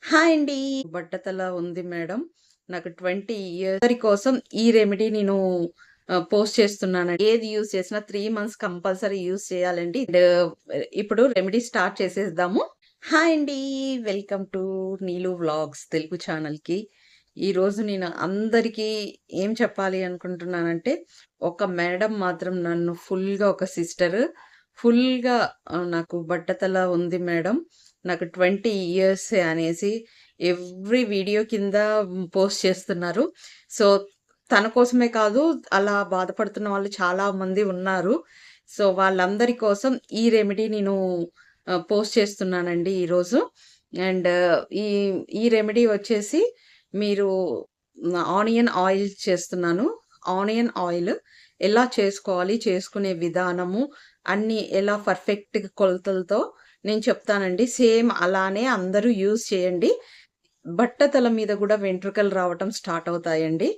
Hi అండి. బట్టతల ఉంది మేడం. నాకు 20 ఇయర్స్ కోసం ఈ రెమెడీ నేను పోస్ట్ చేస్తున్నానండి. ఏది యూజ్ చేసినా 3 మంత్స్ కంపల్సరీ యూజ్ చేయాలండి. ఇప్పుడు రెమెడీ స్టార్ట్ చేసేద్దాము. హాయ్ అండి. Welcome to Neelu vlogs Telugu ఛానల్‌కి. ఈరోజు నేను అందరికీ ఏం చెప్పాలి అనుకుంటున్నానంటే, ఒక మేడం మాత్రం నన్ను ఫుల్‌గా ఒక సిస్టర్ ఫుల్‌గా నాకు బట్టతల ఉంది మేడం. నాకు 20 ఇయర్స్ అనేసి ఎవ్రీ వీడియో కింద పోస్ట్ చేస్తున్నారు. సో, తన కోసమే కాదు, అలా బాధపడుతున్న వాళ్ళు చాలా మంది ఉన్నారు. సో, వాళ్ళందరి కోసం ఈ రెమెడీ నేను పోస్ట్ చేస్తున్నానండి ఈరోజు. అండ్ ఈ ఈ రెమెడీ వచ్చేసి మీరు ఆనియన్ ఆయిల్ చేస్తున్నాను. ఆనియన్ ఆయిల్ ఎలా చేసుకోవాలి, చేసుకునే విధానము అన్నీ ఎలా పర్ఫెక్ట్‌గా కొలతలతో నేను చెప్తానండి. సేమ్ అలానే అందరూ యూజ్ చేయండి. బట్టతల మీద గూడా వెంట్రుకలు రావటం స్టార్ట్ అవుతాయండి.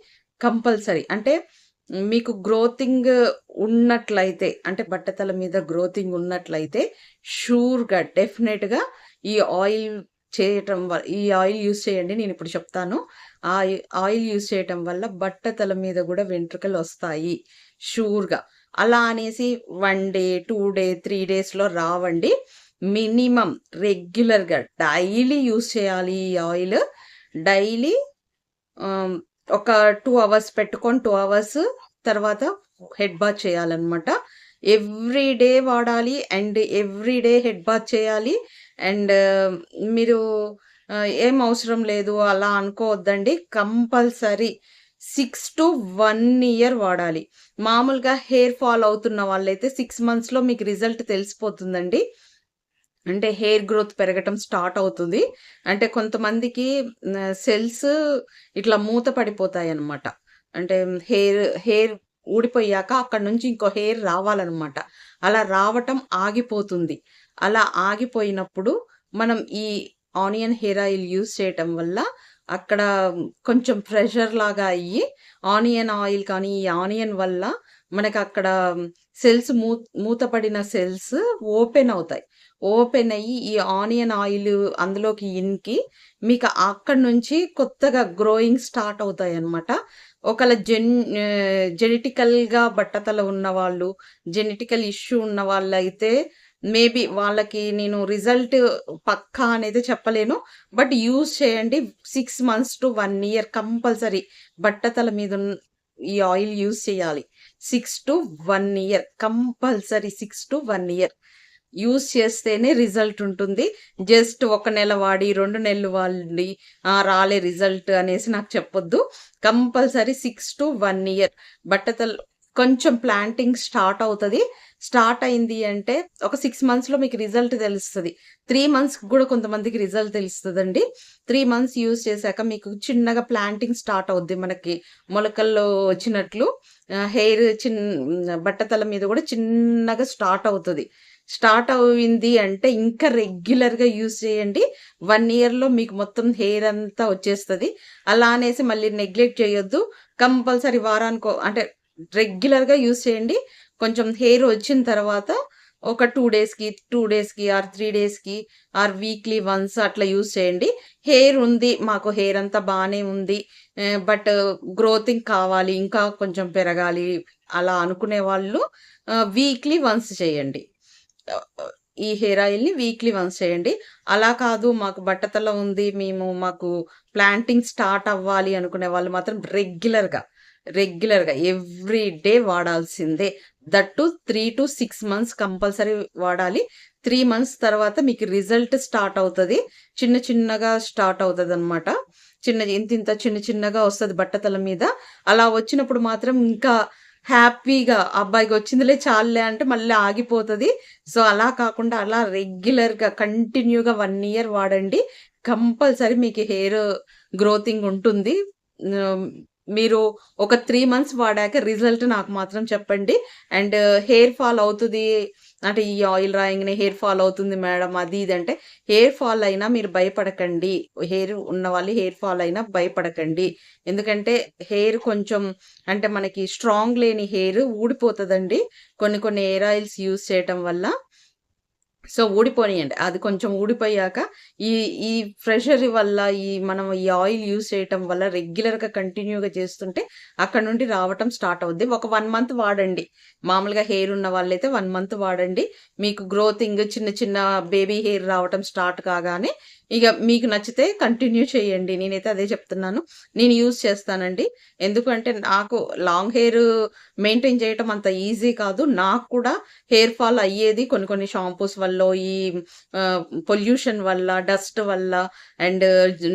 కంపల్సరీ. అంటే మీకు గ్రోతింగ్ ఉన్నట్లయితే, అంటే బట్టతల మీద గ్రోతింగ్ ఉన్నట్లయితే షూర్‌గా, డెఫినెట్‌గా ఈ ఆయిల్ ఈ ఆయిల్ యూజ్ చేయండి. నేనిప్పుడు చెప్తాను. ఆయిల్ యూజ్ చేయటం వల్ల బట్టతల మీద గూడా వెంట్రుకలొస్తాయి షూర్‌గా. అలా అనేసి 1 డే, 2 డే, 3 డేస్‌లో రావండి. మినిమమ్ రెగ్యులర్‌గా డైలీ యూజ్ చేయాలి ఈ ఆయిల్. డైలీ ఆహ్, ఒక 2 అవర్స్ పెట్టుకొని 2 అవర్స్ తర్వాత హెడ్ బాత్ చేయాలనమాట. ఎవ్రీ డే వాడాలి and every day head bath చేయాలి. అండ్ మీరు ఏం అవసరం లేదు అలా అనుకోవద్దండి. కంపల్సరీ 6-1 ఇయర్ వాడాలి. మామూలుగా హెయిర్ ఫాల్ అవుతున్న వాళ్ళైతే 6 మంత్స్‌లో మీకు రిజల్ట్ తెలిసిపోతుందండి. అంటే హెయిర్ గ్రోత్ పెరగటం స్టార్ట్ అవుతుంది. అంటే కొంతమందికి సెల్స్ ఇట్లా మూత పడిపోతాయన్నమాట. అంటే హెయిర్ ఊడిపోయాక అక్కడి నుంచి ఇంకో హెయిర్ రావాలన్నమాట. అలా రావటం ఆగిపోతుంది. అలా ఆగిపోయినప్పుడు మనం ఈ ఆనియన్ హెయిర్ ఆయిల్ యూజ్ చేయటం వల్ల అక్కడ కొంచెం ప్రెషర్ లాగా అయ్యి ఆనియన్ ఆయిల్ కానీ, ఈ ఆనియన్ వల్ల మనకక్కడ సెల్స్ మూతపడిన సెల్స్ ఓపెన్ అవుతాయి. ఓపెన్ అయ్యి ఈ ఆనియన్ ఆయిల్ అందులోకి ఇనికి మీకు అక్కడి నుంచి కొత్తగా గ్రోయింగ్ స్టార్ట్ అవుతాయన్నమాట. ఒకవేళ జెనెటికల్‌గా బట్టతల ఉన్నవాళ్ళు, జెనెటికల్ ఇష్యూ ఉన్న వాళ్ళైతే మేబీ వాళ్ళకి నేను రిజల్ట్ పక్కా అనేది చెప్పలేను. బట్ యూజ్ చేయండి. 6 మంత్స్ టు 1 ఇయర్ కంపల్సరీ బట్టతల మీద ఈ ఆయిల్ యూజ్ చేయాలి. 6-1 ఇయర్ కంపల్సరీ 6-1 ఇయర్. యూజ్ చేస్తేనే రిజల్ట్ ఉంటుంది. జస్ట్ ఒక నెల వాడి, 2 నెలలు వాడి రాలే రిజల్ట్ అనేసి నాకు చెప్పొద్దు. కంపల్సరీ 6-1 ఇయర్ బట్టతల కొంచెం ప్లాంటింగ్ స్టార్ట్ అవుతది. స్టార్ట్ అయింది అంటే ఒక 6 మంత్స్‌లో మీకు రిజల్ట్ తెలుస్తది. 3 మంత్స్‌కి గూడా కొంతమందికి రిజల్ట్ తెలుస్తదండి. 3 మంత్స్ యూజ్ చేశాక మీకు చిన్నగా ప్లాంటింగ్ స్టార్ట్ అవుద్ది. మనకి మొలకల్లో వచ్చినట్లు హెయిర్ బట్టతల మీద గూడా చిన్నగా స్టార్ట్ అవుతది. స్టార్ట్ అయింది అంటే ఇంకా రెగ్యులర్‌గా యూజ్ చేయండి. 1 ఇయర్‌లో మీకు మొత్తం హెయిర్ అంతా వచ్చేస్తది. అలా అనేసి మళ్ళీ నెగ్లెక్ట్ చేయొద్దు. కంపల్సరీ వారానికో అంటే రెగ్యులర్‌గా యూజ్ చేయండి. కొంచెం హెయిర్ వచ్చిన తర్వాత ఒక 2 డేస్‌కి, 2 డేస్‌కి ఆర్ 3 డేస్‌కి ఆర్ వీక్లీ వన్స్ అట్లా యూజ్ చేయండి. హెయిర్ ఉంది. మాకు హెయిర్ అంతా బానే ఉంది. బట్ గ్రోతింగ్ కావాలి. ఇంకా కొంచెం పెరగాలి. అలా అనుకునే వాళ్ళు వీక్లీ వన్స్ చేయండి. ఈ హెయిర్ ఆయిల్‌ని వీక్లీ వన్స్ చేయండి. అలా కాదు మాకు బట్టతల ఉంది. మాకు ప్లాంటింగ్ స్టార్ట్ అవ్వాలి అనుకునే వాళ్ళు మాత్రం రెగ్యులర్‌గా ఎవ్రీ డే వాడాల్సిందే. దట్ టు 3-6 మంత్స్ కంపల్సరీ వాడాలి. 3 మంత్స్ తర్వాత మీకు రిజల్ట్ స్టార్ట్ అవుతది. చిన్న చిన్నగా స్టార్ట్ అవుతదనమాట. ఇంతింత చిన్న చిన్నగా వస్తది బట్టతల మీద. అలా వచ్చినప్పుడు మాత్రం ఇంకా హ్యాపీగా అబ్బాయికొచ్చిందిలే చాలులే అంటే మళ్ళీ ఆగిపోతది. సో, అలా కాకుండా అలా రెగ్యులర్‌గా కంటిన్యూగా 1 ఇయర్ వాడండి. కంపల్సరీ మీకు హెయిర్ గ్రోతింగ్ ఉంటుంది. ఆహ్, మీరు ఒక 3 మంత్స్ వాడాక రిజల్ట్ నాకు మాత్రం చెప్పండి. అండ్ హెయిర్ ఫాల్ అవుతది. అంటే ఈ ఆయిల్ రాయంగానే హెయిర్ ఫాల్ అవుతుంది మేడం అది ఇది అంటే హెయిర్ ఫాల్ అయినా మీరు భయపడకండి. హెయిర్ ఉన్నవాళ్ళు హెయిర్ ఫాల్ అయినా భయపడకండి. ఎందుకంటే హెయిర్ కొంచెం అంటే మనకి స్ట్రాంగ్ లేని హెయిర్ ఊడిపోతదండి. కొన్ని కొన్ని హెయిర్ ఆయిల్స్ యూజ్ చేయటం వల్ల. సో, ఊడిపోనియండి. అది కొంచెం ఊడిపోయాక ఈ ఈ ప్రెషర్ వల్ల మనం ఈ ఆయిల్ యూజ్ చేయటం వల్ల రెగ్యులర్‌గా కంటిన్యూ‌గా చేస్తుంటే అక్కడి నుండి రావటం స్టార్ట్ అవుద్ది. ఒక 1 మంత్ వాడండి. మామూలుగా హెయిర్ ఉన్న వాళ్ళైతే 1 మంత్ వాడండి. మీకు గ్రోతింగ్ చిన్న చిన్న బేబీ హెయిర్ రావటం స్టార్ట్ కాగానే ఇగ మీకు నచ్చితే కంటిన్యూ చేయండి. నేనైతే అదే చెప్తున్నాను. నేను యూజ్ చేస్తానండి. ఎందుకంటే నాకు లాంగ్ హెయిర్ మెయింటైన్ చేయటం అంత ఈజీ కాదు. నాకు కూడా హెయిర్ ఫాల్ అయ్యేది కొన్ని కొన్ని షాంపూస్ వల్లో, ఈ పొల్యూషన్ వల్ల, డస్ట్ వల్ల అండ్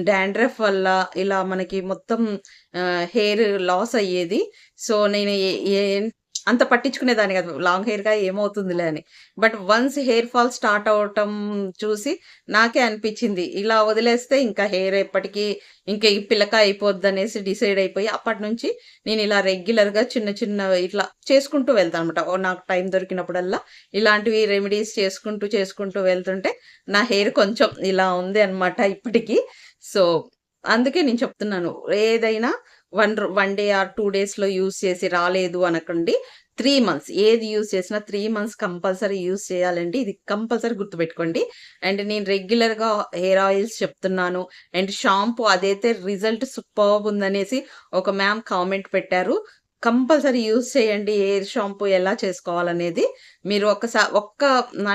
డాండ్రఫ్ వల్ల ఇలా మనకి మొత్తం హెయిర్ లాస్ అయ్యేది. సో, నేను ఏ ఏ అంత పట్టించుకునేదాన్ని కాదు. లాంగ్ హెయిర్‌గా ఏమవుతుందిలే అని. But once hair fall start అవ్వటం చూసి నాకే అనిపిచ్చింది. ఇలా వదిలేస్తే ఇంకా హెయిర్ ఎప్పటికి ఇంక ఈ పిలక అయిపోద్దనేసి డిసైడ్ అయిపోయి అప్పటినుంచి నేను ఇలా రెగ్యులర్‌గా చిన్న చిన్నవి ఇట్లా చేసుకుంటూ వెళ్తానన్నమాట. నాకు టైం దొరికినప్పుడల్లా ఇలాంటివి రెమెడీస్ చేసుకుంటూ వెళ్తుంటే నా హెయిర్ కొంచెం ఇలా ఉంది అన్నమాట ఇప్పటికి. సో, అందుకే నేను చెప్తున్నాను. ఏదైనా 1 డే ఆర్ 2 డేస్‌లో యూజ్ చేసి రాలేదు అనకండి. 3 మంత్స్ ఏది యూజ్ చేసినా 3 మంత్స్ కంపల్సరీ యూజ్ చేయాలండి. ఇది కంపల్సరీ గుర్తుపెట్టుకోండి. అండ్ నేను రెగ్యులర్‌గా హెయిర్ ఆయిల్స్ చెప్తున్నాను. అండ్ షాంపూ అదైతే రిజల్ట్ సూపర్బ్ ఉందనేసి ఒక మ్యామ్ కామెంట్ పెట్టారు. కంపల్సరీ యూజ్ చేయండి. హెయిర్ షాంపూ ఎలా చేసుకోవాలనేది. మీరు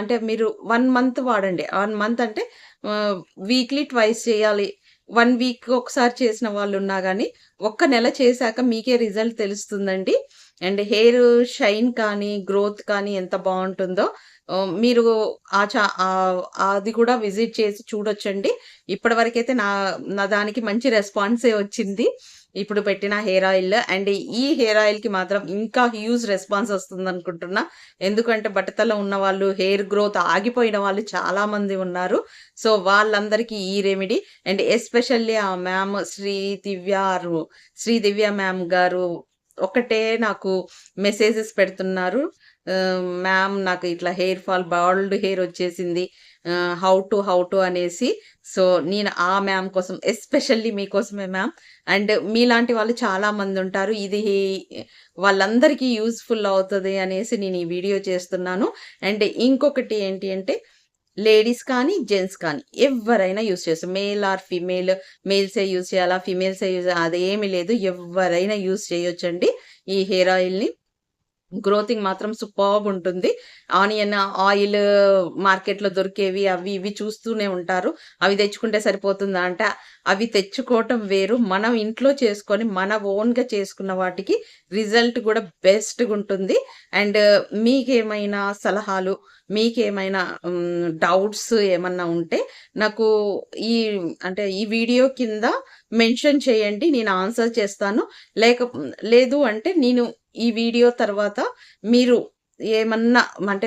అంటే మీరు 1 మంత్ వాడండి. 1 మంత్ అంటే వీక్లీ ట్వైస్ చేయాలి. 1 వీక్ ఒకసారి చేసిన వాళ్ళున్నా గానీ, ఒక్క నెల చేశాక మీకే రిజల్ట్ తెలుస్తుందండి. అండ్ హెయిర్ షైన్ కానీ, గ్రోత్ కానీ ఎంత బావుంటుందో మీరు అది కూడా విజిట్ చేసి చూడొచ్చండి. ఇప్పటివరకైతే నా దానికి మంచి రెస్పాన్సే వచ్చింది. ఇప్పుడు పెట్టిన హెయిర్ ఆయిల్. అండ్ ఈ హెయిర్ ఆయిల్‌కి మాత్రం ఇంకా హ్యూజ్ రెస్పాన్స్ వస్తుందనుకుంటున్నా. ఎందుకంటే బట్టతల ఉన్నవాళ్ళు, హెయిర్ గ్రోత్ ఆగిపోయిన వాళ్ళు చాలా మంది ఉన్నారు. సో, వాళ్ళందరికీ ఈ రెమెడీ అండ్ ఎస్పెషల్లీ ఆ మ్యామ్ శ్రీ దివ్య మ్యామ్ గారు ఒకటే నాకు మెసేజెస్ పెడుతున్నారు. మ్యామ్ నాకు ఇట్లా హెయిర్ ఫాల్ బాల్డ్ హెయిర్ వచ్చేసింది. హౌ టు అనేసి. సో, నేను ఆ మ్యామ్ కోసం ఎస్పెషల్లీ మీకోసమే మ్యామ్. అండ్ మీలాంటి వాళ్ళు చాలా మందుంటారు. ఇది వాళ్ళందరికీ యూజ్‌ఫుల్ అవుతది అనేసి నేను ఈ వీడియో చేస్తున్నాను. అండ్ ఇంకొకటి ఏంటి అంటే లేడీస్ కానీ, జెంట్స్ కానీ ఎవ్వరైనా యూజ్ చేయొచ్చు. మేల్ ఆర్ ఫీమేల్, మేల్సే యూజ్ చేయాలా? ఫీమేల్సే అదేమీ లేదు. ఎవ్వరైనా యూజ్ చేయొచ్చండి ఈ హెయిర్ ఆయిల్‌ని. గ్రోతింగ్ మాత్రం సూపర్బుంటుంది. ఆనియన్ ఆయిల్ మార్కెట్‌లో దొరికేవి అవి ఇవి చూస్తూనే ఉంటారు. అవి తెచ్చుకుంటే సరిపోతుందా అంటే, అవి తెచ్చుకోవటం వేరు. మనం ఇంట్లో చేసుకొని మన ఓన్‌గా చేసుకున్న వాటికి రిజల్ట్ కూడా బెస్ట్‌గుంటుంది. అండ్ మీకేమైనా సలహాలు, మీకేమైనా డౌట్స్ ఏమన్నా ఉంటే నాకు ఈ ఈ వీడియో కింద మెన్షన్ చేయండి. నేను ఆన్సర్ చేస్తాను. లేదు అంటే నేను ఈ వీడియో తర్వాత మీరు ఏమన్నా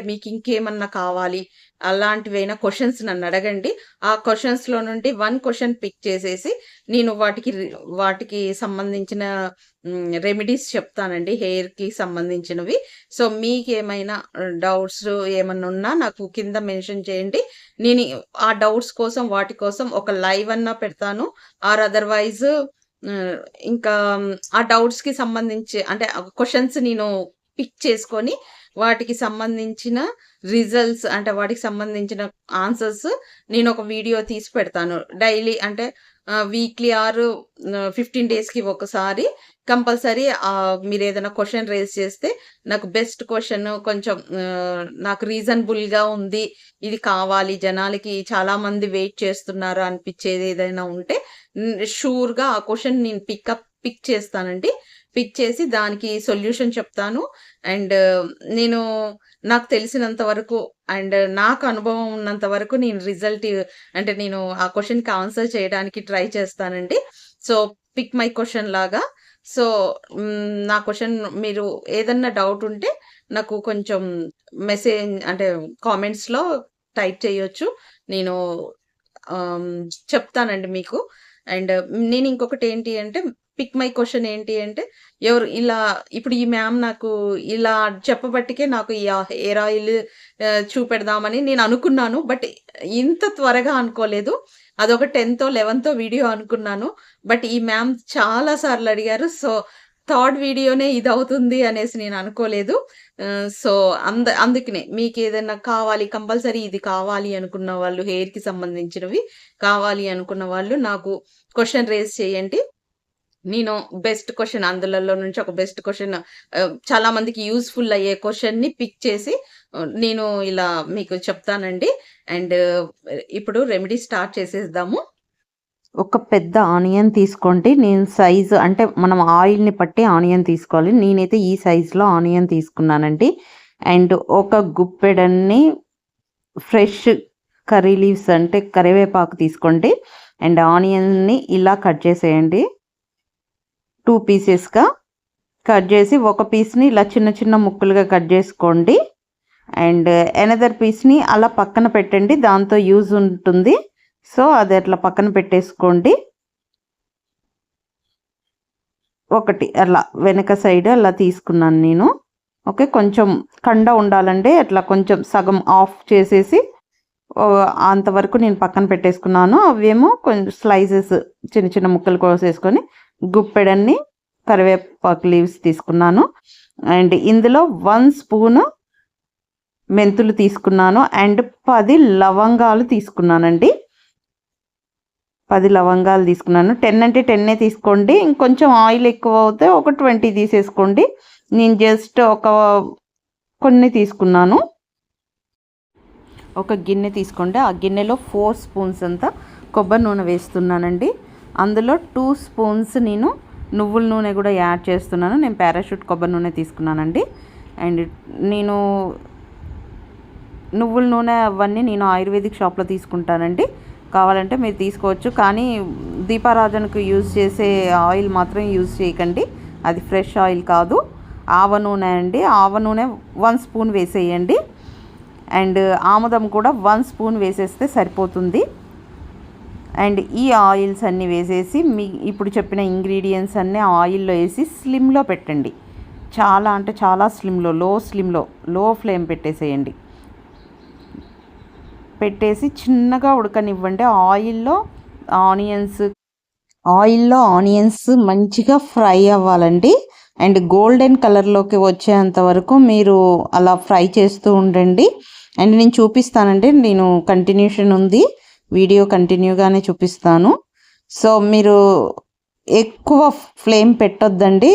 మీకింకేమన్నా కావాలి, అలాంటివైనా క్వెషన్స్ నన్నడగండి. ఆ క్వెషన్స్‌లో నుండి 1 క్వెషన్ పిక్ చేసేసి నేను వాటికి సంబంధించిన రెమెడీస్ చెప్తానండి హెయిర్‌కి సంబంధించినవి. సో, మీకేమైనా డౌట్స్ ఏమన్నున్నా నాకు కింద మెన్షన్ చేయండి. నేను ఆ డౌట్స్ కోసం వాటి కోసం ఒక లైవ్ అన్నా పెడతాను. ఆర్ అదర్‌వైజ్ హ్మ్. ఇంకా ఆ డౌట్స్‌కి సంబంధించి క్వెషన్స్ నేను పిక్ చేసుకొని, వాటికి సంబంధించిన రిజల్ట్స్ వాటికి సంబంధించిన ఆన్సర్స్ నేనొక వీడియో తీసి పెడతాను. డైలీ వీక్లీ ఆర్ 15 డేస్‌కి ఒకసారి కంపల్సరీ మీరేదైనా క్వెషన్ రైజ్ చేస్తే, నాకు బెస్ట్ క్వెషన్ కొంచెం నాకు రీజనబుల్‌గా ఉంది. ఇది కావాలి జనాలకి చాలా మంది వెయిట్ చేస్తున్నారు అనిపిచ్చేది ఏదైనా ఉంటే షూర్‌గా ఆ క్వెషన్ నేను పిక్ చేస్తానండి. పిక్ చేసి దానికి సొల్యూషన్ చెప్తాను. అండ్ నేను నాకు తెలిసినంత వరకు నాకు అనుభవం ఉన్నంత వరకు నేను నేను ఆ క్వెషన్‌కి ఆన్సర్ చేయడానికి ట్రై చేస్తానండి. సో, పిక్ మై క్వెషన్ లాగా. సో, నా క్వెషన్ మీరు ఏదన్నా డౌట్ ఉంటే నాకు కొంచెం మెసేజ్ కామెంట్స్‌లో టైప్ చేయొచ్చు. నేను ఆహ్, చెప్తానండి మీకు. అండ్ నేనింకొకటేంటి అంటే, పిక్ మై క్వెషన్ ఏంటి అంటే, ఇలా ఇప్పుడు ఈ మ్యామ్ నాకు ఇలా చెప్పబట్టికే నాకు ఈ హెయిర్ ఆయిల్ చూపెడదామని నేననుకున్నాను. బట్ ఇంత త్వరగా అనుకోలేదు. అదొక 10థో, 11థో వీడియో అనుకున్నాను. బట్ ఈ మ్యామ్ చాలా సార్లు అడిగారు. సో, థర్డ్ వీడియోనే ఇదవుతుంది అనేసి నేను అనుకోలేదు. సో, అందుకనే మీకేదన్నా కావాలి కంపల్సరీ ఇది కావాలి అనుకున్న వాళ్ళు హెయిర్‌కి సంబంధించినవి కావాలి అనుకున్న వాళ్ళు నాకు క్వెషన్ రైజ్ చేయండి. నేను బెస్ట్ క్వెషన్ అందులలో నుంచి ఒక బెస్ట్ క్వెషన్ చాలా మందికి యూజ్‌ఫుల్ అయ్యే క్వెషన్‌ని పిక్ చేసి నేను ఇలా మీకు చెప్తానండి. అండ్ ఇప్పుడు రెమెడీ స్టార్ట్ చేసేద్దాము. ఒక పెద్ద ఆనియన్ తీసుకోండి. నేను సైజు అంటే మనం ఆయిల్‌ని పట్టి ఆనియన్ తీసుకోవాలి. నేనైతే ఈ సైజులో ఆనియన్ తీసుకున్నానండి. అండ్ ఒక గుప్పెడన్ని ఫ్రెష్ కర్రీ లీవ్స్ అంటే కరివేపాకు తీసుకోండి. అండ్ ఆనియన్‌ని ఇలా కట్ చేసేయండి. 2 పీసెస్‌గా కట్ చేసి ఒక పీస్‌ని ఇలా చిన్న చిన్న ముక్కలుగా కట్ చేసుకోండి. అండ్ అనదర్ పీస్‌ని అలా పక్కన పెట్టండి. దాంతో యూజ్ ఉంటుంది. సో, అది అట్లా పక్కన పెట్టేసుకోండి. ఒకటి అలా వెనక సైడ్ అలా తీసుకున్నాను నేను. ఓకే. కొంచెం కండ ఉండాలండి. అట్లా కొంచెం సగం ఆఫ్ చేసేసి అంతవరకు నేను పక్కన పెట్టేసుకున్నాను. అవేమో కొంచెం స్లైసెస్ చిన్న చిన్న ముక్కలు కోసేసుకొని గుప్పెడన్ని కరివేపాకు లీవ్స్ తీసుకున్నాను. అండ్ ఇందులో 1 స్పూను మెంతులు తీసుకున్నాను. అండ్ 10 లవంగాలు తీసుకున్నానండి. 10 లవంగాలు తీసుకున్నాను. 10 అంటే 10 తీసుకోండి. ఇంకొంచెం ఆయిల్ ఎక్కువ అవుతే ఒక 20 తీసేసుకోండి. నేను జస్ట్ కొన్ని తీసుకున్నాను. ఒక గిన్నె తీసుకోండి. ఆ గిన్నెలో 4 స్పూన్స్ అంతా కొబ్బరి నూనె వేస్తున్నానండి. అందులో 2 స్పూన్స్ నేను నువ్వుల నూనె కూడా యాడ్ చేస్తున్నాను. నేను పారాషూట్ కొబ్బరి నూనె తీసుకున్నానండి. అండ్ నేను నువ్వుల నూనె అవన్నీ నేను ఆయుర్వేదిక్ షాప్లో తీసుకుంటానండి. కావాలంటే మీరు తీసుకోవచ్చు. కానీ దీపారాధనకు యూజ్ చేసే ఆయిల్ మాత్రం యూజ్ చేయకండి. అది ఫ్రెష్ ఆయిల్ కాదు. ఆవ నూనె అండి. ఆవ నూనె 1 స్పూన్ వేసేయండి. అండ్ ఆముదం కూడా 1 స్పూన్ వేసేస్తే సరిపోతుంది. అండ్ ఈ ఆయిల్స్ అన్నీ వేసేసి ఇప్పుడు చెప్పిన ఇంగ్రీడియంట్స్ అన్నీ ఆయిల్లో వేసి స్లిమ్లో పెట్టండి. చాలా అంటే చాలా స్లిమ్లో లో ఫ్లేమ్ పెట్టేసేయండి. పెట్టేసి చిన్నగా ఉడకనివ్వండి. ఆయిల్లో ఆనియన్స్ మంచిగా ఫ్రై అవ్వాలండి. అండ్ గోల్డెన్ కలర్లోకి వచ్చేంత వరకు మీరు అలా ఫ్రై చేస్తూ ఉండండి. అండ్ నేను చూపిస్తానండి. నేను కంటిన్యూషన్ ఉంది. వీడియో కంటిన్యూగానే చూపిస్తాను. సో, మీరు ఎక్కువ ఫ్లేమ్ పెట్టొద్దండి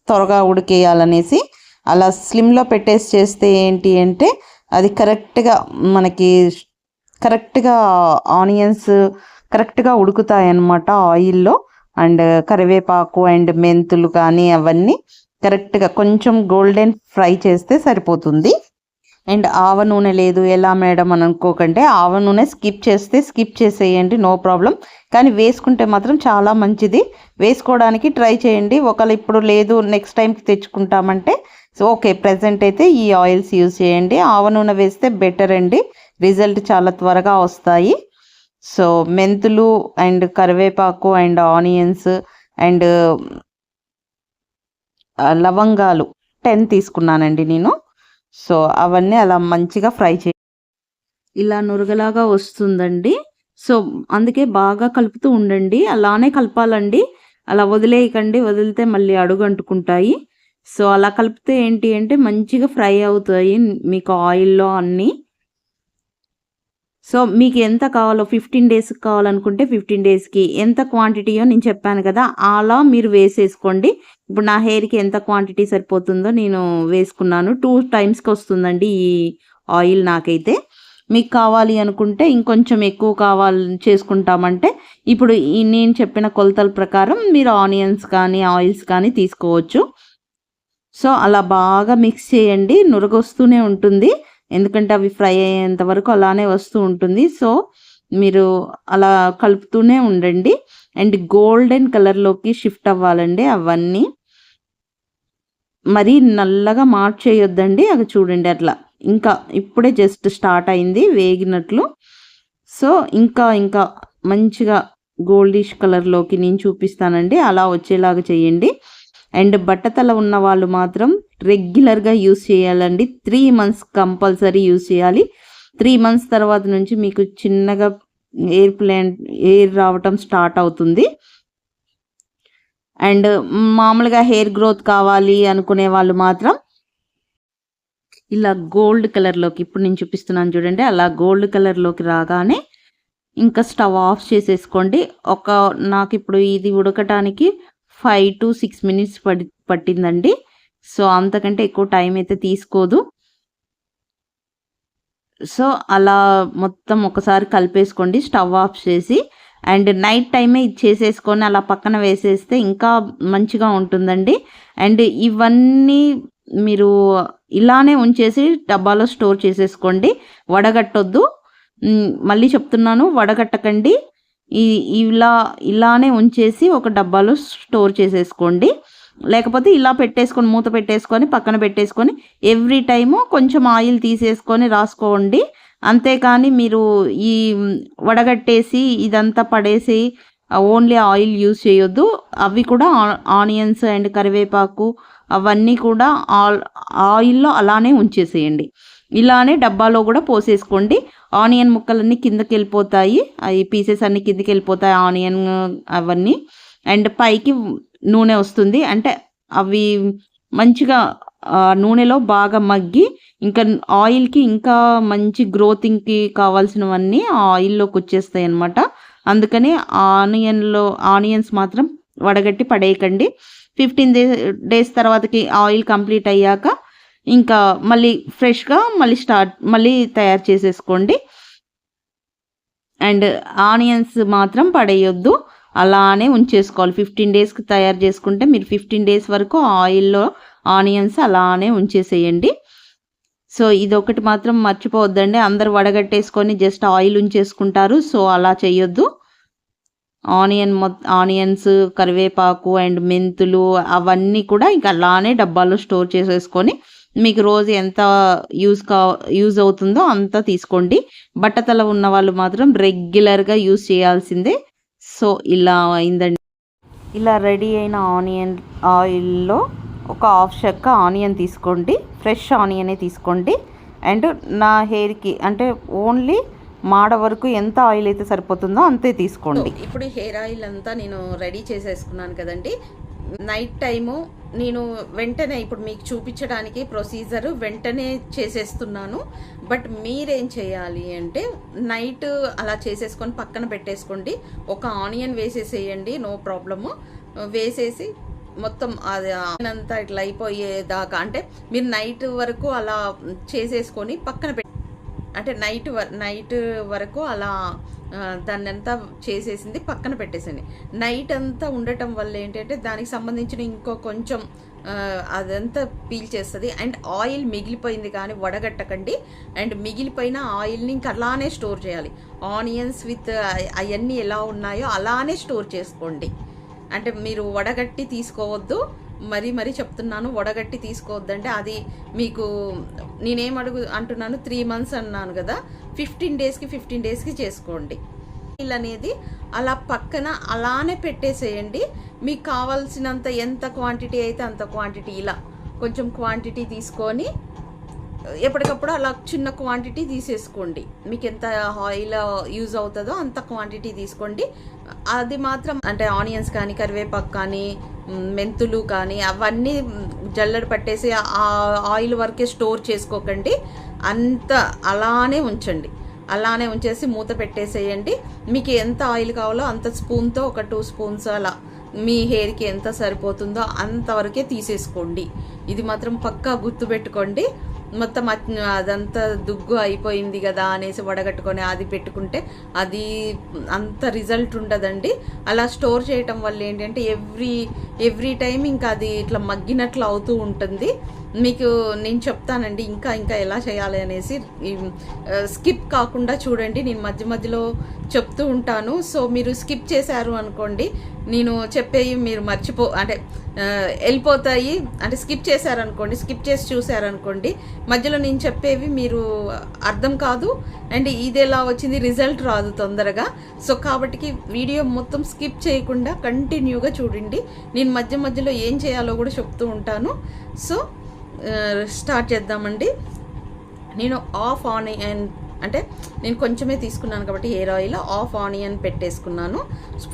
త్వరగా ఉడికేయాలనేసి. అలా స్లిమ్లో పెట్టేసి చేస్తే ఏంటి అంటే అది కరెక్ట్గా ఆనియన్స్ కరెక్ట్గా ఉడుకుతాయన్నమాట ఆయిల్లో. అండ్ కరివేపాకు అండ్ మెంతులు కానీ అవన్నీ కరెక్ట్గా కొంచెం గోల్డెన్ ఫ్రై చేస్తే సరిపోతుంది. అండ్ ఆవ నూనె లేదు ఎలా మేడం అని అనుకోకండి. ఆవ నూనె స్కిప్ చేసేయండి, నో ప్రాబ్లం. కానీ వేసుకుంటే మాత్రం చాలా మంచిది. వేసుకోవడానికి ట్రై చేయండి. ఒకవేళ ఇప్పుడు లేదు నెక్స్ట్ టైంకి తెచ్చుకుంటామంటే సో ఓకే, ప్రజెంట్ అయితే ఈ ఆయిల్స్ యూజ్ చేయండి. ఆవ నూనె వేస్తే బెటర్ అండి. రిజల్ట్ చాలా త్వరగా వస్తాయి. సో మెంతులు అండ్ కరివేపాకు అండ్ ఆనియన్స్ అండ్ లవంగాలు 10 తీసుకున్నానండి నేను. సో అవన్నీ అలా మంచిగా ఫ్రై ఇలా నురగలాగా వస్తుందండి. సో అందుకే బాగా కలుపుతూ ఉండండి. అలానే కలపాలండి. అలా వదిలేయకండి. వదిలితే మళ్ళీ అడుగు అంటుకుంటాయి. సో అలా కలిపితే ఏంటి అంటే మంచిగా ఫ్రై అవుతాయి మీకు ఆయిల్లో అన్నీ. సో మీకు ఎంత కావాలో 15 డేస్కి కావాలనుకుంటే 15 డేస్కి ఎంత క్వాంటిటీయో నేను చెప్పాను కదా, అలా మీరు వేసేసుకోండి. ఇప్పుడు నా హెయిర్కి ఎంత క్వాంటిటీ సరిపోతుందో నేను వేసుకున్నాను. 2 టైమ్స్కి వస్తుందండి ఈ ఆయిల్ నాకైతే. మీకు కావాలి అనుకుంటే ఇంకొంచెం ఎక్కువ చేసుకుంటామంటే ఇప్పుడు నేను చెప్పిన కొలతల ప్రకారం మీరు ఆనియన్స్ కానీ ఆయిల్స్ కానీ తీసుకోవచ్చు. సో అలా బాగా మిక్స్ చేయండి. నురగొస్తూనే ఉంటుంది. ఎందుకంటే అవి ఫ్రై అయ్యేంత వరకు అలానే వస్తూ ఉంటుంది. సో మీరు అలా కలుపుతూనే ఉండండి. అండ్ గోల్డెన్ కలర్లోకి షిఫ్ట్ అవ్వాలండి అవన్నీ. మరీ నల్లగా మార్చేయొద్దండి. అది చూడండి అట్లా ఇంకా ఇప్పుడే జస్ట్ స్టార్ట్ అయింది వేగినట్లు. సో ఇంకా మంచిగా గోల్డిష్ కలర్లోకి నేను చూపిస్తానండి. అలా వచ్చేలాగా చేయండి. అండ్ బట్టతల ఉన్న వాళ్ళు మాత్రం రెగ్యులర్గా యూస్ చేయాలండి. 3 మంత్స్ కంపల్సరీ యూస్ చేయాలి. 3 మంత్స్ తర్వాత నుంచి మీకు చిన్నగా ఎయిర్ రావటం స్టార్ట్ అవుతుంది. అండ్ మామూలుగా హెయిర్ గ్రోత్ కావాలి అనుకునే వాళ్ళు మాత్రం ఇలా గోల్డ్ కలర్‌లోకి ఇప్పుడు నేను చూపిస్తున్నాను చూడండి. అలా గోల్డ్ కలర్‌లోకి రాగానే ఇంకా స్టవ్ ఆఫ్ చేసేసుకోండి. నాకిప్పుడు ఇది ఉడకటానికి 5-6 మినిట్స్ పట్టిందండి. సో, అంతకంటే ఎక్కువ టైం అయితే తీసుకోదు. సో, అలా మొత్తం ఒకసారి కలిపేసుకోండి స్టవ్ ఆఫ్ చేసి. అండ్ నైట్ టైమే ఇది చేసేసుకొని అలా పక్కన వేసేస్తే ఇంకా మంచిగా ఉంటుందండి. అండ్ ఇవన్నీ మీరు ఇలానే ఉంచేసి డబ్బాలో స్టోర్ చేసేసుకోండి. వడగట్టొద్దు. మళ్ళీ చెప్తున్నాను, వడగట్టకండి. ఈ ఇలానే ఉంచేసి ఒక డబ్బాలో స్టోర్ చేసేసుకోండి. లేకపోతే ఇలా పెట్టేసుకొని మూత పెట్టేసుకొని పక్కన పెట్టేసుకొని ఎవ్రీ టైము కొంచెం ఆయిల్ తీసేసుకొని రాసుకోండి. అంతేకాని మీరు ఈ వడగట్టేసి ఇదంతా పడేసి ఓన్లీ ఆయిల్ యూజ్ చేయొద్దు. అవి కూడా ఆనియన్స్ అండ్ కరివేపాకు అవన్నీ కూడా ఆయిల్‌లో అలానే ఉంచేసేయండి. ఇలానే డబ్బాలో కూడా పోసేసుకోండి. ఆనియన్ ముక్కలన్నీ కిందకెళ్ళిపోతాయి. అయి పీసెస్ అన్నీ కిందకెళ్ళిపోతాయి ఆనియన్ అవన్నీ. అండ్ పైకి నూనె వస్తుంది. అంటే అవి మంచిగా నూనెలో బాగా మగ్గి ఇంకా ఆయిల్‌కి ఇంకా మంచి గ్రోతింగ్‌కి కావాల్సినవన్నీ ఆ ఆయిల్‌లోకి వచ్చేస్తాయన్నమాట. అందుకని ఆనియన్స్ మాత్రం వడగట్టి పడేయకండి. 15 డేస్ తర్వాతకి ఆయిల్ కంప్లీట్ అయ్యాక ఇంకా మళ్ళీ ఫ్రెష్‌గా మళ్ళీ తయారు చేసేసుకోండి. అండ్ ఆనియన్స్ మాత్రం పడేయొద్దు. అలానే ఉంచేసుకోవాలి. 15 డేస్‌కి తయారు చేసుకుంటే మీరు 15 డేస్ వరకు ఆయిల్‌లో ఆనియన్స్ అలానే ఉంచేసేయండి. సో, ఇదొకటి మాత్రం మర్చిపోవద్దండి. అందరూ వడగట్టేసుకొని జస్ట్ ఆయిల్ ఉంచేసుకుంటారు. సో, అలా చేయొద్దు. ఆనియన్స్, కరివేపాకు అండ్ మెంతులు అవన్నీ కూడా ఇంక అలానే డబ్బాలో స్టోర్ చేసేసుకొని మీకు రోజు ఎంత యూజ్ అవుతుందో అంత తీసుకోండి. బట్టతల ఉన్న వాళ్ళు మాత్రం రెగ్యులర్‌గా యూజ్ చేయాల్సిందే. సో, ఇలా అయిందండి. ఇలా రెడీ అయిన ఆయిల్‌లో ఒక హాఫ్ చెక్క ఆనియన్ తీసుకోండి. ఫ్రెష్ ఆనియనే తీసుకోండి. అండ్ నా హెయిర్‌కి అంటే ఓన్లీ మాడ వరకు ఎంత ఆయిల్ అయితే సరిపోతుందో అంతే తీసుకోండి. ఇప్పుడు హెయిర్ ఆయిల్ అంతా నేను రెడీ చేసేసుకున్నాను కదండి. నైట్ టైము నేను వెంటనే ఇప్పుడు మీకు చూపించడానికి ప్రొసీజర్ వెంటనే చేసేస్తున్నాను. బట్ మీరేం చేయాలి అంటే నైట్ అలా చేసేసుకొని పక్కన పెట్టేసుకోండి. ఒక ఆనియన్ వేసేసేయండి, నో ప్రాబ్లము. వేసేసి మొత్తం అది అంతా ఇట్లా అయిపోయేదాకా అంటే మీరు నైట్ వరకు అలా చేసేసుకొని పక్కన అంటే నైట్ వరకు అలా దాన్ని అంతా చేసేసింది పక్కన పెట్టేసింది. నైట్ అంతా ఉండటం వల్ల ఏంటంటే దానికి సంబంధించిన ఇంకో కొంచెం అదంతా పీల్చేస్తుంది. అండ్ ఆయిల్ మిగిలిపోయింది కానీ వడగట్టకండి. అండ్ మిగిలిపోయిన ఆయిల్ని ఇంక అలానే స్టోర్ చేయాలి. ఆనియన్స్ విత్ అవన్నీ ఎలా ఉన్నాయో అలానే స్టోర్ చేసుకోండి. అంటే మీరు వడగట్టి తీసుకోవద్దు. మరీ చెప్తున్నాను, వడగట్టి తీసుకోవద్దంటే అది మీకు నేనేం అంటున్నాను 3 months అన్నాను కదా, 15 డేస్కి చేసుకోండి. ఆయిల్ అనేది అలా పక్కన అలానే పెట్టేసేయండి. మీకు కావాల్సినంత ఎంత క్వాంటిటీ అయితే అంత క్వాంటిటీ ఇలా కొంచెం క్వాంటిటీ తీసుకొని ఎప్పటికప్పుడు అలా చిన్న క్వాంటిటీ తీసేసుకోండి. మీకు ఎంత ఆయిల్ యూజ్ అవుతుందో అంత క్వాంటిటీ తీసుకోండి. అది మాత్రం అంటే ఆనియన్స్ కానీ కరివేపాకు కానీ మెంతులు కానీ అవన్నీ జల్లెడ పట్టేసి ఆ ఆయిల్ వరకే స్టోర్ చేసుకోకండి. అంత అలానే ఉంచండి. అలానే ఉంచేసి మూత పెట్టేసేయండి. మీకు ఎంత ఆయిల్ కావాలో అంత స్పూన్తో ఒక 2 స్పూన్స్ అలా మీ హెయిర్కి ఎంత సరిపోతుందో అంతవరకే తీసేసుకోండి. ఇది మాత్రం పక్కా గుర్తుపెట్టుకోండి. మొత్తం అదంతా దుగ్గు అయిపోయింది కదా అనేసి వడగట్టుకొని అది పెట్టుకుంటే అది అంత రిజల్ట్ ఉండదండి. అలా స్టోర్ చేయటం వల్ల ఏంటంటే ఎవ్రీ టైం ఇంకా అది ఇట్లా మగ్గినట్లు అవుతూ ఉంటుంది. మీకు నేను చెప్తానండి ఇంకా ఎలా చేయాలి అనేసి. స్కిప్ కాకుండా చూడండి, నేను మధ్యలో చెప్తూ ఉంటాను. సో మీరు స్కిప్ చేశారు అనుకోండి, నేను చెప్పేవి మీరు అంటే వెళ్ళిపోతాయి. అంటే స్కిప్ చేశారనుకోండి, స్కిప్ చేసి చూశారనుకోండి, మధ్యలో నేను చెప్పేవి మీరు అర్థం కాదు. అండ్ ఇది ఎలా వచ్చింది రిజల్ట్ రాదు తొందరగా. సో కాబట్టి వీడియో మొత్తం స్కిప్ చేయకుండా కంటిన్యూగా చూడండి. నేను మధ్యలో ఏం చేయాలో కూడా చెప్తూ ఉంటాను. సో స్టార్ట్ చేద్దామండి. నేను అంటే నేను కొంచెమే తీసుకున్నాను కాబట్టి హెయిర్ ఆయిల్ హాఫ్ ఆనియన్ పెట్టేసుకున్నాను.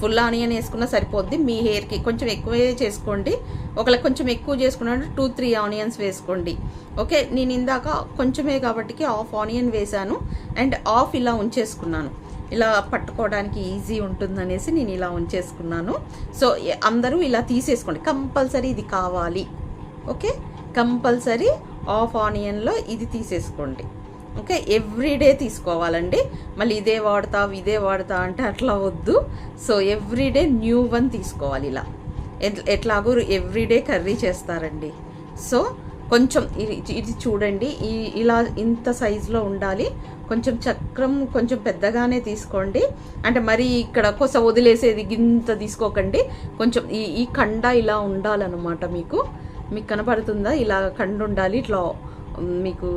ఫుల్ ఆనియన్ వేసుకున్నా సరిపోద్ది. మీ హెయిర్కి కొంచెం ఎక్కువే చేసుకోండి. ఒకవేళ కొంచెం ఎక్కువ చేసుకున్నాను 2-3 ఆనియన్స్ వేసుకోండి. ఓకే, నేను ఇందాక కొంచెమే కాబట్టి హాఫ్ ఆనియన్ వేసాను అండ్ హాఫ్ ఇలా ఉంచేసుకున్నాను. ఇలా పట్టుకోవడానికి ఈజీ ఉంటుందనేసి నేను ఇలా ఉంచేసుకున్నాను. సో అందరూ ఇలా తీసేసుకోండి, కంపల్సరీ ఇది కావాలి. ఓకే, కంపల్సరీ హాఫ్ ఆనియన్లో ఇది తీసేసుకోండి. ఓకే, ఎవ్రీడే తీసుకోవాలండి. మళ్ళీ ఇదే వాడతా అంటే అట్లా వద్దు. సో ఎవ్రీడే న్యూ వన్ తీసుకోవాలి. ఇలా ఎట్లాగో ఎవ్రీడే కర్రీ చేస్తారండి. సో కొంచెం ఇది చూడండి, ఇలా ఇంత సైజులో ఉండాలి. కొంచెం చక్రం కొంచెం పెద్దగానే తీసుకోండి. అంటే మరి ఇక్కడ కొస వదిలేసేది ఇంత తీసుకోకండి. కొంచెం ఈ కండ ఇలా ఉండాలన్నమాట. మీకు కనపడుతుందా? ఇలా కండ ఉండాలి. ఇట్లా మీకు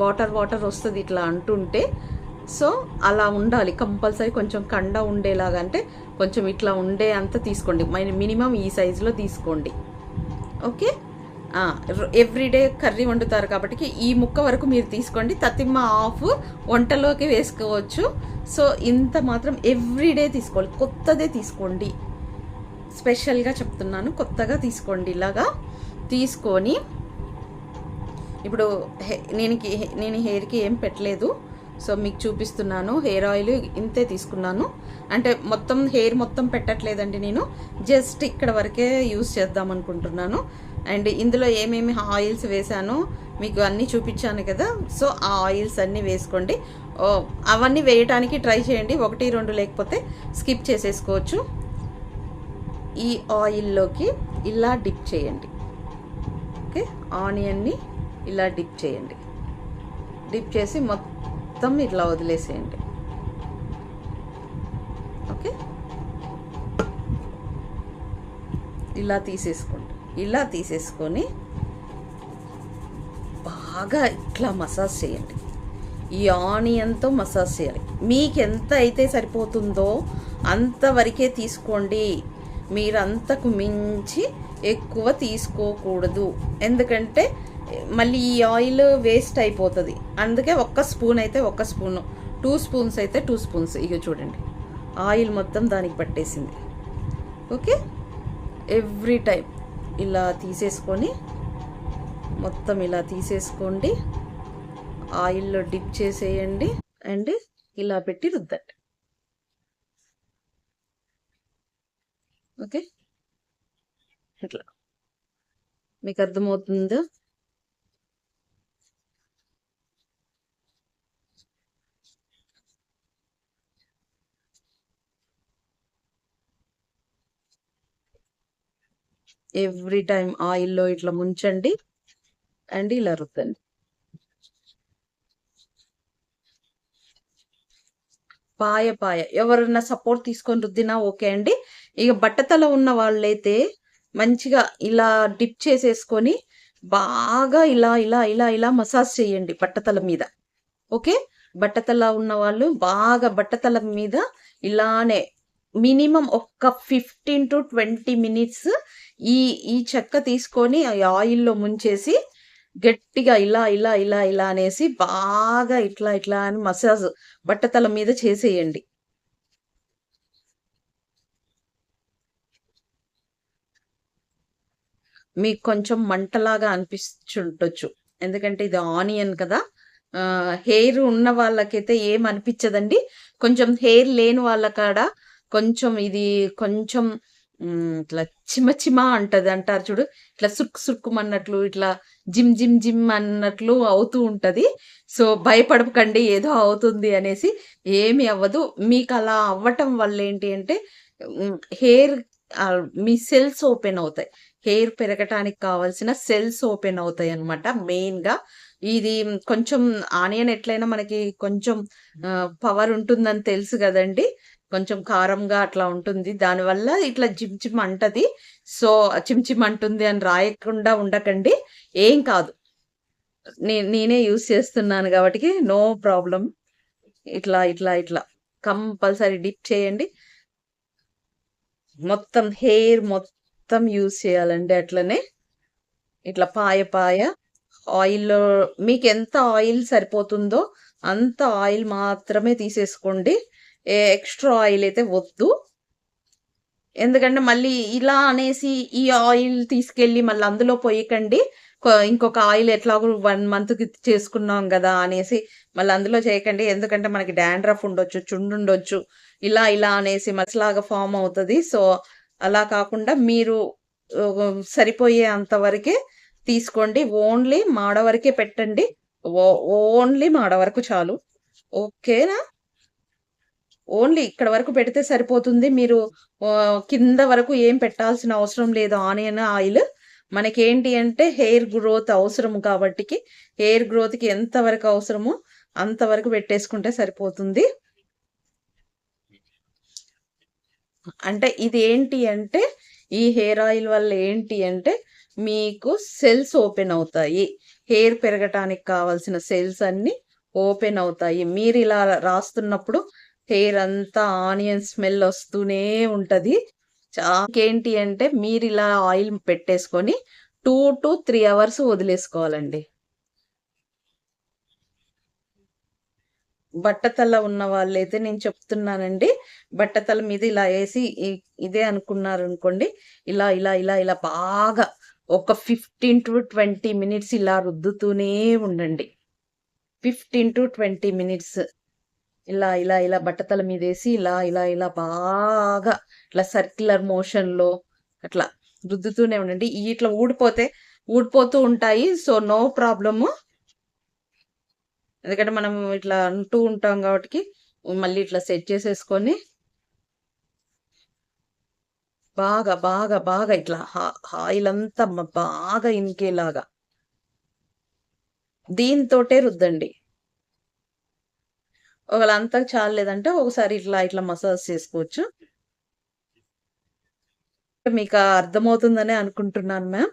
వాటర్ వస్తుంది ఇట్లా అంటుంటే. సో అలా ఉండాలి కంపల్సరీ. కొంచెం కండ ఉండేలాగా, అంటే కొంచెం ఇట్లా ఉండే అంత తీసుకోండి. మినిమం ఈ సైజులో తీసుకోండి. ఓకే, ఎవ్రీడే కర్రీ వండుతారు కాబట్టి ఈ ముక్క వరకు మీరు తీసుకోండి. తతిమ్మ హాఫ్ వంటలోకి వేసుకోవచ్చు. సో ఇంత మాత్రం ఎవ్రీడే తీసుకోవాలి. కొత్తదే తీసుకోండి, స్పెషల్గా చెప్తున్నాను. కొత్తగా తీసుకోండి. ఇలాగా తీసుకొని ఇప్పుడు నేను హెయిర్కి ఏం పెట్టలేదు. సో మీకు చూపిస్తున్నాను. హెయిర్ ఆయిల్ ఇంతే తీసుకున్నాను. అంటే మొత్తం హెయిర్ మొత్తం పెట్టట్లేదండి, నేను జస్ట్ ఇక్కడ వరకే యూస్ చేద్దాం అనుకుంటున్నాను. అండ్ ఇందులో ఏమేమి ఆయిల్స్ వేసానో మీకు అన్నీ చూపించాను కదా. సో ఆ ఆయిల్స్ అన్నీ వేసుకోండి. అవన్నీ వేయటానికి ట్రై చేయండి. 1-2 లేకపోతే స్కిప్ చేసేసుకోవచ్చు. ఈ ఆయిల్లోకి ఇలా డిప్ చేయండి. ఓకే, ఆనియన్ని ఇలా డిప్ చేయండి. డిప్ చేసి మొత్తం ఇట్లా వదిలేసేయండి. ఓకే, ఇలా తీసేసుకోండి. ఇలా తీసేసుకొని బాగా ఇట్లా మసాజ్ చేయండి. ఈ ఆనియన్తో మసాజ్ చేయాలి. మీకు ఎంత అయితే సరిపోతుందో అంతవరకే తీసుకోండి. మీరు అంతకు మించి ఎక్కువ తీసుకోకూడదు. ఎందుకంటే మళ్ళీ ఈ ఆయిల్ వేస్ట్ అయిపోతుంది. అందుకే 1 స్పూన్ అయితే 1 స్పూను, 2 స్పూన్స్ అయితే 2 స్పూన్స్. ఇక చూడండి, ఆయిల్ మొత్తం దానికి పట్టేసింది. ఓకే, ఎవ్రీ టైం ఇలా తీసేసుకొని మొత్తం ఇలా తీసేసుకోండి. ఆయిల్లో డిప్ చేసేయండి అండ్ ఇలా పెట్టి రుద్దండి. ఓకే, ఇట్లా మీకు అర్థమవుతుందా? ఎవ్రీ టైం ఆయిల్లో ఇట్లా ముంచండి అండ్ ఇలా రుద్దండి. పాయ ఎవరన్నా సపోర్ట్ తీసుకొని రుద్దినా ఓకే అండి. ఇక బట్టతల ఉన్న వాళ్ళైతే మంచిగా ఇలా డిప్ చేసేసుకొని బాగా ఇలా ఇలా ఇలా ఇలా మసాజ్ చేయండి బట్టతల మీద. ఓకే, బట్టతల ఉన్న వాళ్ళు బాగా బట్టతల మీద ఇలానే మినిమం 15-20 మినిట్స్ ఈ చెక్క తీసుకొని ఆయిల్లో ముంచేసి గట్టిగా ఇలా ఇలా ఇలా ఇలా అనేసి బాగా ఇట్లా ఇట్లా అని మసాజ్ బట్టతల మీద చేసేయండి. మీకు కొంచెం మంటలాగా అనిపించుండొచ్చు, ఎందుకంటే ఇది ఆనియన్ కదా. హెయిర్ ఉన్న వాళ్ళకైతే ఏం అనిపించదండి. కొంచెం హెయిర్ లేని వాళ్ళ కాడ కొంచెం ఇది కొంచెం ఇట్లా చిమ అంటది అంటారు చూడు, ఇట్లా సుక్కుమన్నట్లు ఇట్లా జిమ్ అన్నట్లు అవుతూ ఉంటది. సో భయపడకండి ఏదో అవుతుంది అనేసి, ఏమి అవ్వదు. మీకు అలా అవ్వటం వల్ల ఏంటి అంటే హెయిర్ మీ సెల్స్ ఓపెన్ అవుతాయి. హెయిర్ పెరగటానికి కావాల్సిన సెల్స్ ఓపెన్ అవుతాయి అనమాట. మెయిన్గా ఇది కొంచెం ఆనియన్ ఎట్లయినా మనకి కొంచెం పవర్ ఉంటుందని తెలుసు కదండి. కొంచెం కారంగా అట్లా ఉంటుంది. దానివల్ల ఇట్లా జిమ్ అంటది. సో చిమ్ అంటుంది అని రాయకుండా ఉండకండి, ఏం కాదు. నేనే యూస్ చేస్తున్నాను కాబట్టి నో ప్రాబ్లం. ఇట్లా ఇట్లా ఇట్లా కంపల్సరీ డిప్ చేయండి. మొత్తం హెయిర్ మొత్తం యూస్ చేయాలండి. అట్లనే ఇట్లా పాయ ఆయిల్లో మీకు ఎంత ఆయిల్ సరిపోతుందో అంత ఆయిల్ మాత్రమే తీసేసుకోండి. ఎక్స్ట్రా ఆయిల్ అయితే వద్దు. ఎందుకంటే మళ్ళీ ఇలా అనేసి ఈ ఆయిల్ తీసుకెళ్ళి మళ్ళీ అందులో పొయ్యకండి. ఇంకొక ఆయిల్ ఎట్లాగో 1 మంత్‌కి చేసుకున్నాం గదా! అనేసి మళ్ళీ అందులో చేయకండి. ఎందుకంటే మనకి డాండ్రఫ్ ఉండొచ్చు, చుండుండొచ్చు. ఇలా అనేసి మచ్చలాగా ఫార్మ్ అవుతది. సో, అలా కాకుండా మీరు సరిపోయే అంత వరకే తీసుకోండి. ఓన్లీ మాడ వరకే పెట్టండి. ఓ ఓన్లీ మాడ వరకు చాలు. ఓకేనా? ఓన్లీ ఇక్కడ వరకు పెడితే సరిపోతుంది. మీరు కింద వరకు ఏం పెట్టాల్సిన అవసరం లేదు ఆనియన్ ఆయిల్. మనకేంటి అంటే హెయిర్ గ్రోత్ అవసరం కాబట్టికి, హెయిర్ గ్రోత్‌కి ఎంత వరకు అవసరమో అంతవరకు పెట్టేసుకుంటే సరిపోతుంది. అంటే ఇదేంటి అంటే, ఈ హెయిర్ ఆయిల్ వల్ల ఏంటి అంటే, మీకు సెల్స్ ఓపెన్ అవుతాయి. హెయిర్ పెరగటానికి కావాల్సిన సెల్స్ అన్నీ ఓపెన్ అవుతాయి. మీరిలా రాస్తున్నప్పుడు హెయిర్ అంతా ఆనియన్ స్మెల్ ఒస్తూనే ఉంటది. ఇంకేంటి అంటే, మీరిలా ఆయిల్ పెట్టేసుకొని 2-3 అవర్స్ వదిలేసుకోవాలండి. బట్టతల ఉన్న వాళ్ళైతే నేను చెప్తున్నానండి. బట్టతల మీద ఇలా ఏసి ఇదే అనుకున్నారనుకోండి. ఇలా బాగా ఒక 15-20 మినిట్స్ ఇలా రుద్దుతూనే ఉండండి. 15-20 మినిట్స్. ఇలా బట్టతల మీదేసి ఇలా బాగా ఇట్లా సర్క్యులర్ మోషన్‌లో అట్లా రుద్దుతూనే ఉండండి. ఇట్లా ఊడిపోతూ ఉంటాయి. So, no problem. ఎందుకంటే మనం ఇట్లా అంటూ ఉంటాం గాబట్టికి, మళ్ళీ ఇట్లా సెట్ చేసేసుకొని, బాగా ఇట్లా ఆయిలంతా బాగా ఇంకేలాగా దీనితోటే రుద్దండి. ఒకవేళ అంతా చాలలేదంటే ఒకసారి ఇట్లా మసాజ్ చేసుకోవచ్చు. మీకు అర్థమవుతుందనే అనుకుంటున్నాను మ్యామ్.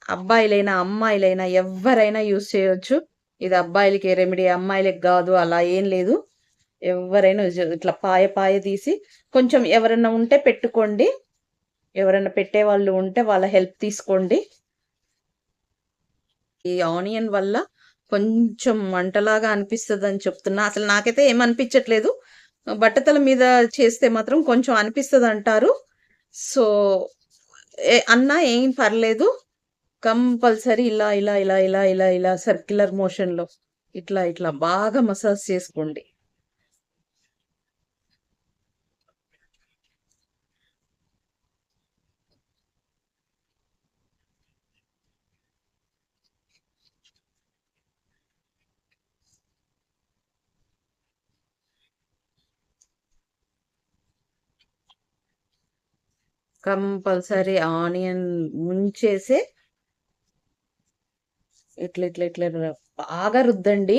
అబ్బాయిలైనా, అమ్మాయిలైనా ఎవ్వరైనా యూజ్ చేయొచ్చు. ఇది అబ్బాయిలకే రెమెడీ, అమ్మాయిలకి గాదు అలా ఏం లేదు. ఎవ్వరైనా ఇట్లా పాయ తీసి కొంచెం ఎవరన్నా ఉంటే పెట్టుకోండి. ఎవరైనా పెట్టేవాళ్ళు ఉంటే వాళ్ళ హెల్ప్ తీసుకోండి. ఈ ఆనియన్ వల్ల కొంచెం మంటలాగా అనిపిస్తదని చెప్తున్నా. అసలు నాకైతే ఏమనిపించట్లేదు. బట్టతల మీద చేస్తే మాత్రం కొంచెం అనిపిస్తదంటారు. సో, అన్నా ఏం పర్లేదు. కంపల్సరీ ఇలా సర్క్యులర్ మోషన్‌లో ఇట్లా బాగా మసాజ్ చేసుకోండి. కంపల్సరీ ఆనియన్ ముంచేసే ఇట్లా బాగా రుద్దండి.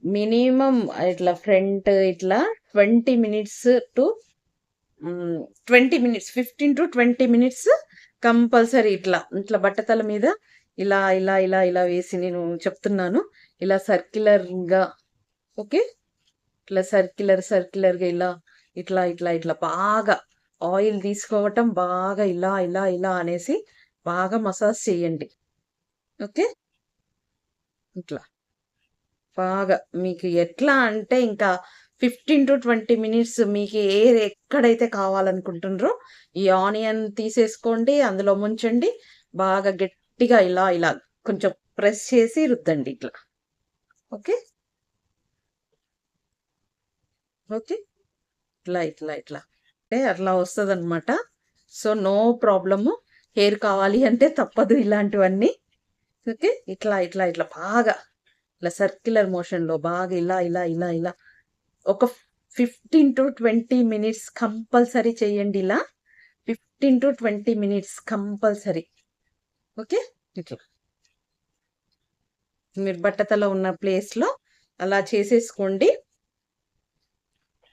మినిమమ్ ఇట్లా ఫ్రంట్ ఇట్లా 20 minutes to 20 minutes 15-20 minutes compulsory ఇట్లా బట్టతల మీద ఇలా వేసి నేను చెప్తున్నాను. ఇలా సర్క్యులర్‌గా ఓకే. ఇట్లా సర్క్యులర్‌గా ఇట్లా బాగా ఆయిల్ తీసుకోవటం బాగా ఇలా అనేసి బాగా మసాజ్ చేయండి. ఓకే. ఇట్లా. బాగా మీకు ఎట్లా అంటే ఇంకా 15-20 మినిట్స్ మీకు ఎక్కడైతే కావాలనుకుంటున్నారో ఈ ఆనియన్ తీసేసుకోండి. అందులో ముంచండి. బాగా గట్టిగా ఇలా కొంచెం ప్రెస్ చేసి రుద్దండి ఇట్లా. ఓకే. ఓకే. ఇట్లా. అంటే అట్లా వస్తదనమాట. So, no problem. హెయిర్ కావాలి అంటే తప్పదు ఇలాంటివన్నీ. ఓకే. ఇట్లా బాగా ఇట్లా సర్క్యులర్ మోషన్‌లో బాగా ఇలా ఒక 15-20 మినిట్స్ కంపల్సరీ చేయండి ఇలా. 15-20 మినిట్స్ కంపల్సరీ. ఓకే. ఇట్లా. మీరు బట్టతల ఉన్న ప్లేస్‌లో అలా చేసేసుకోండి.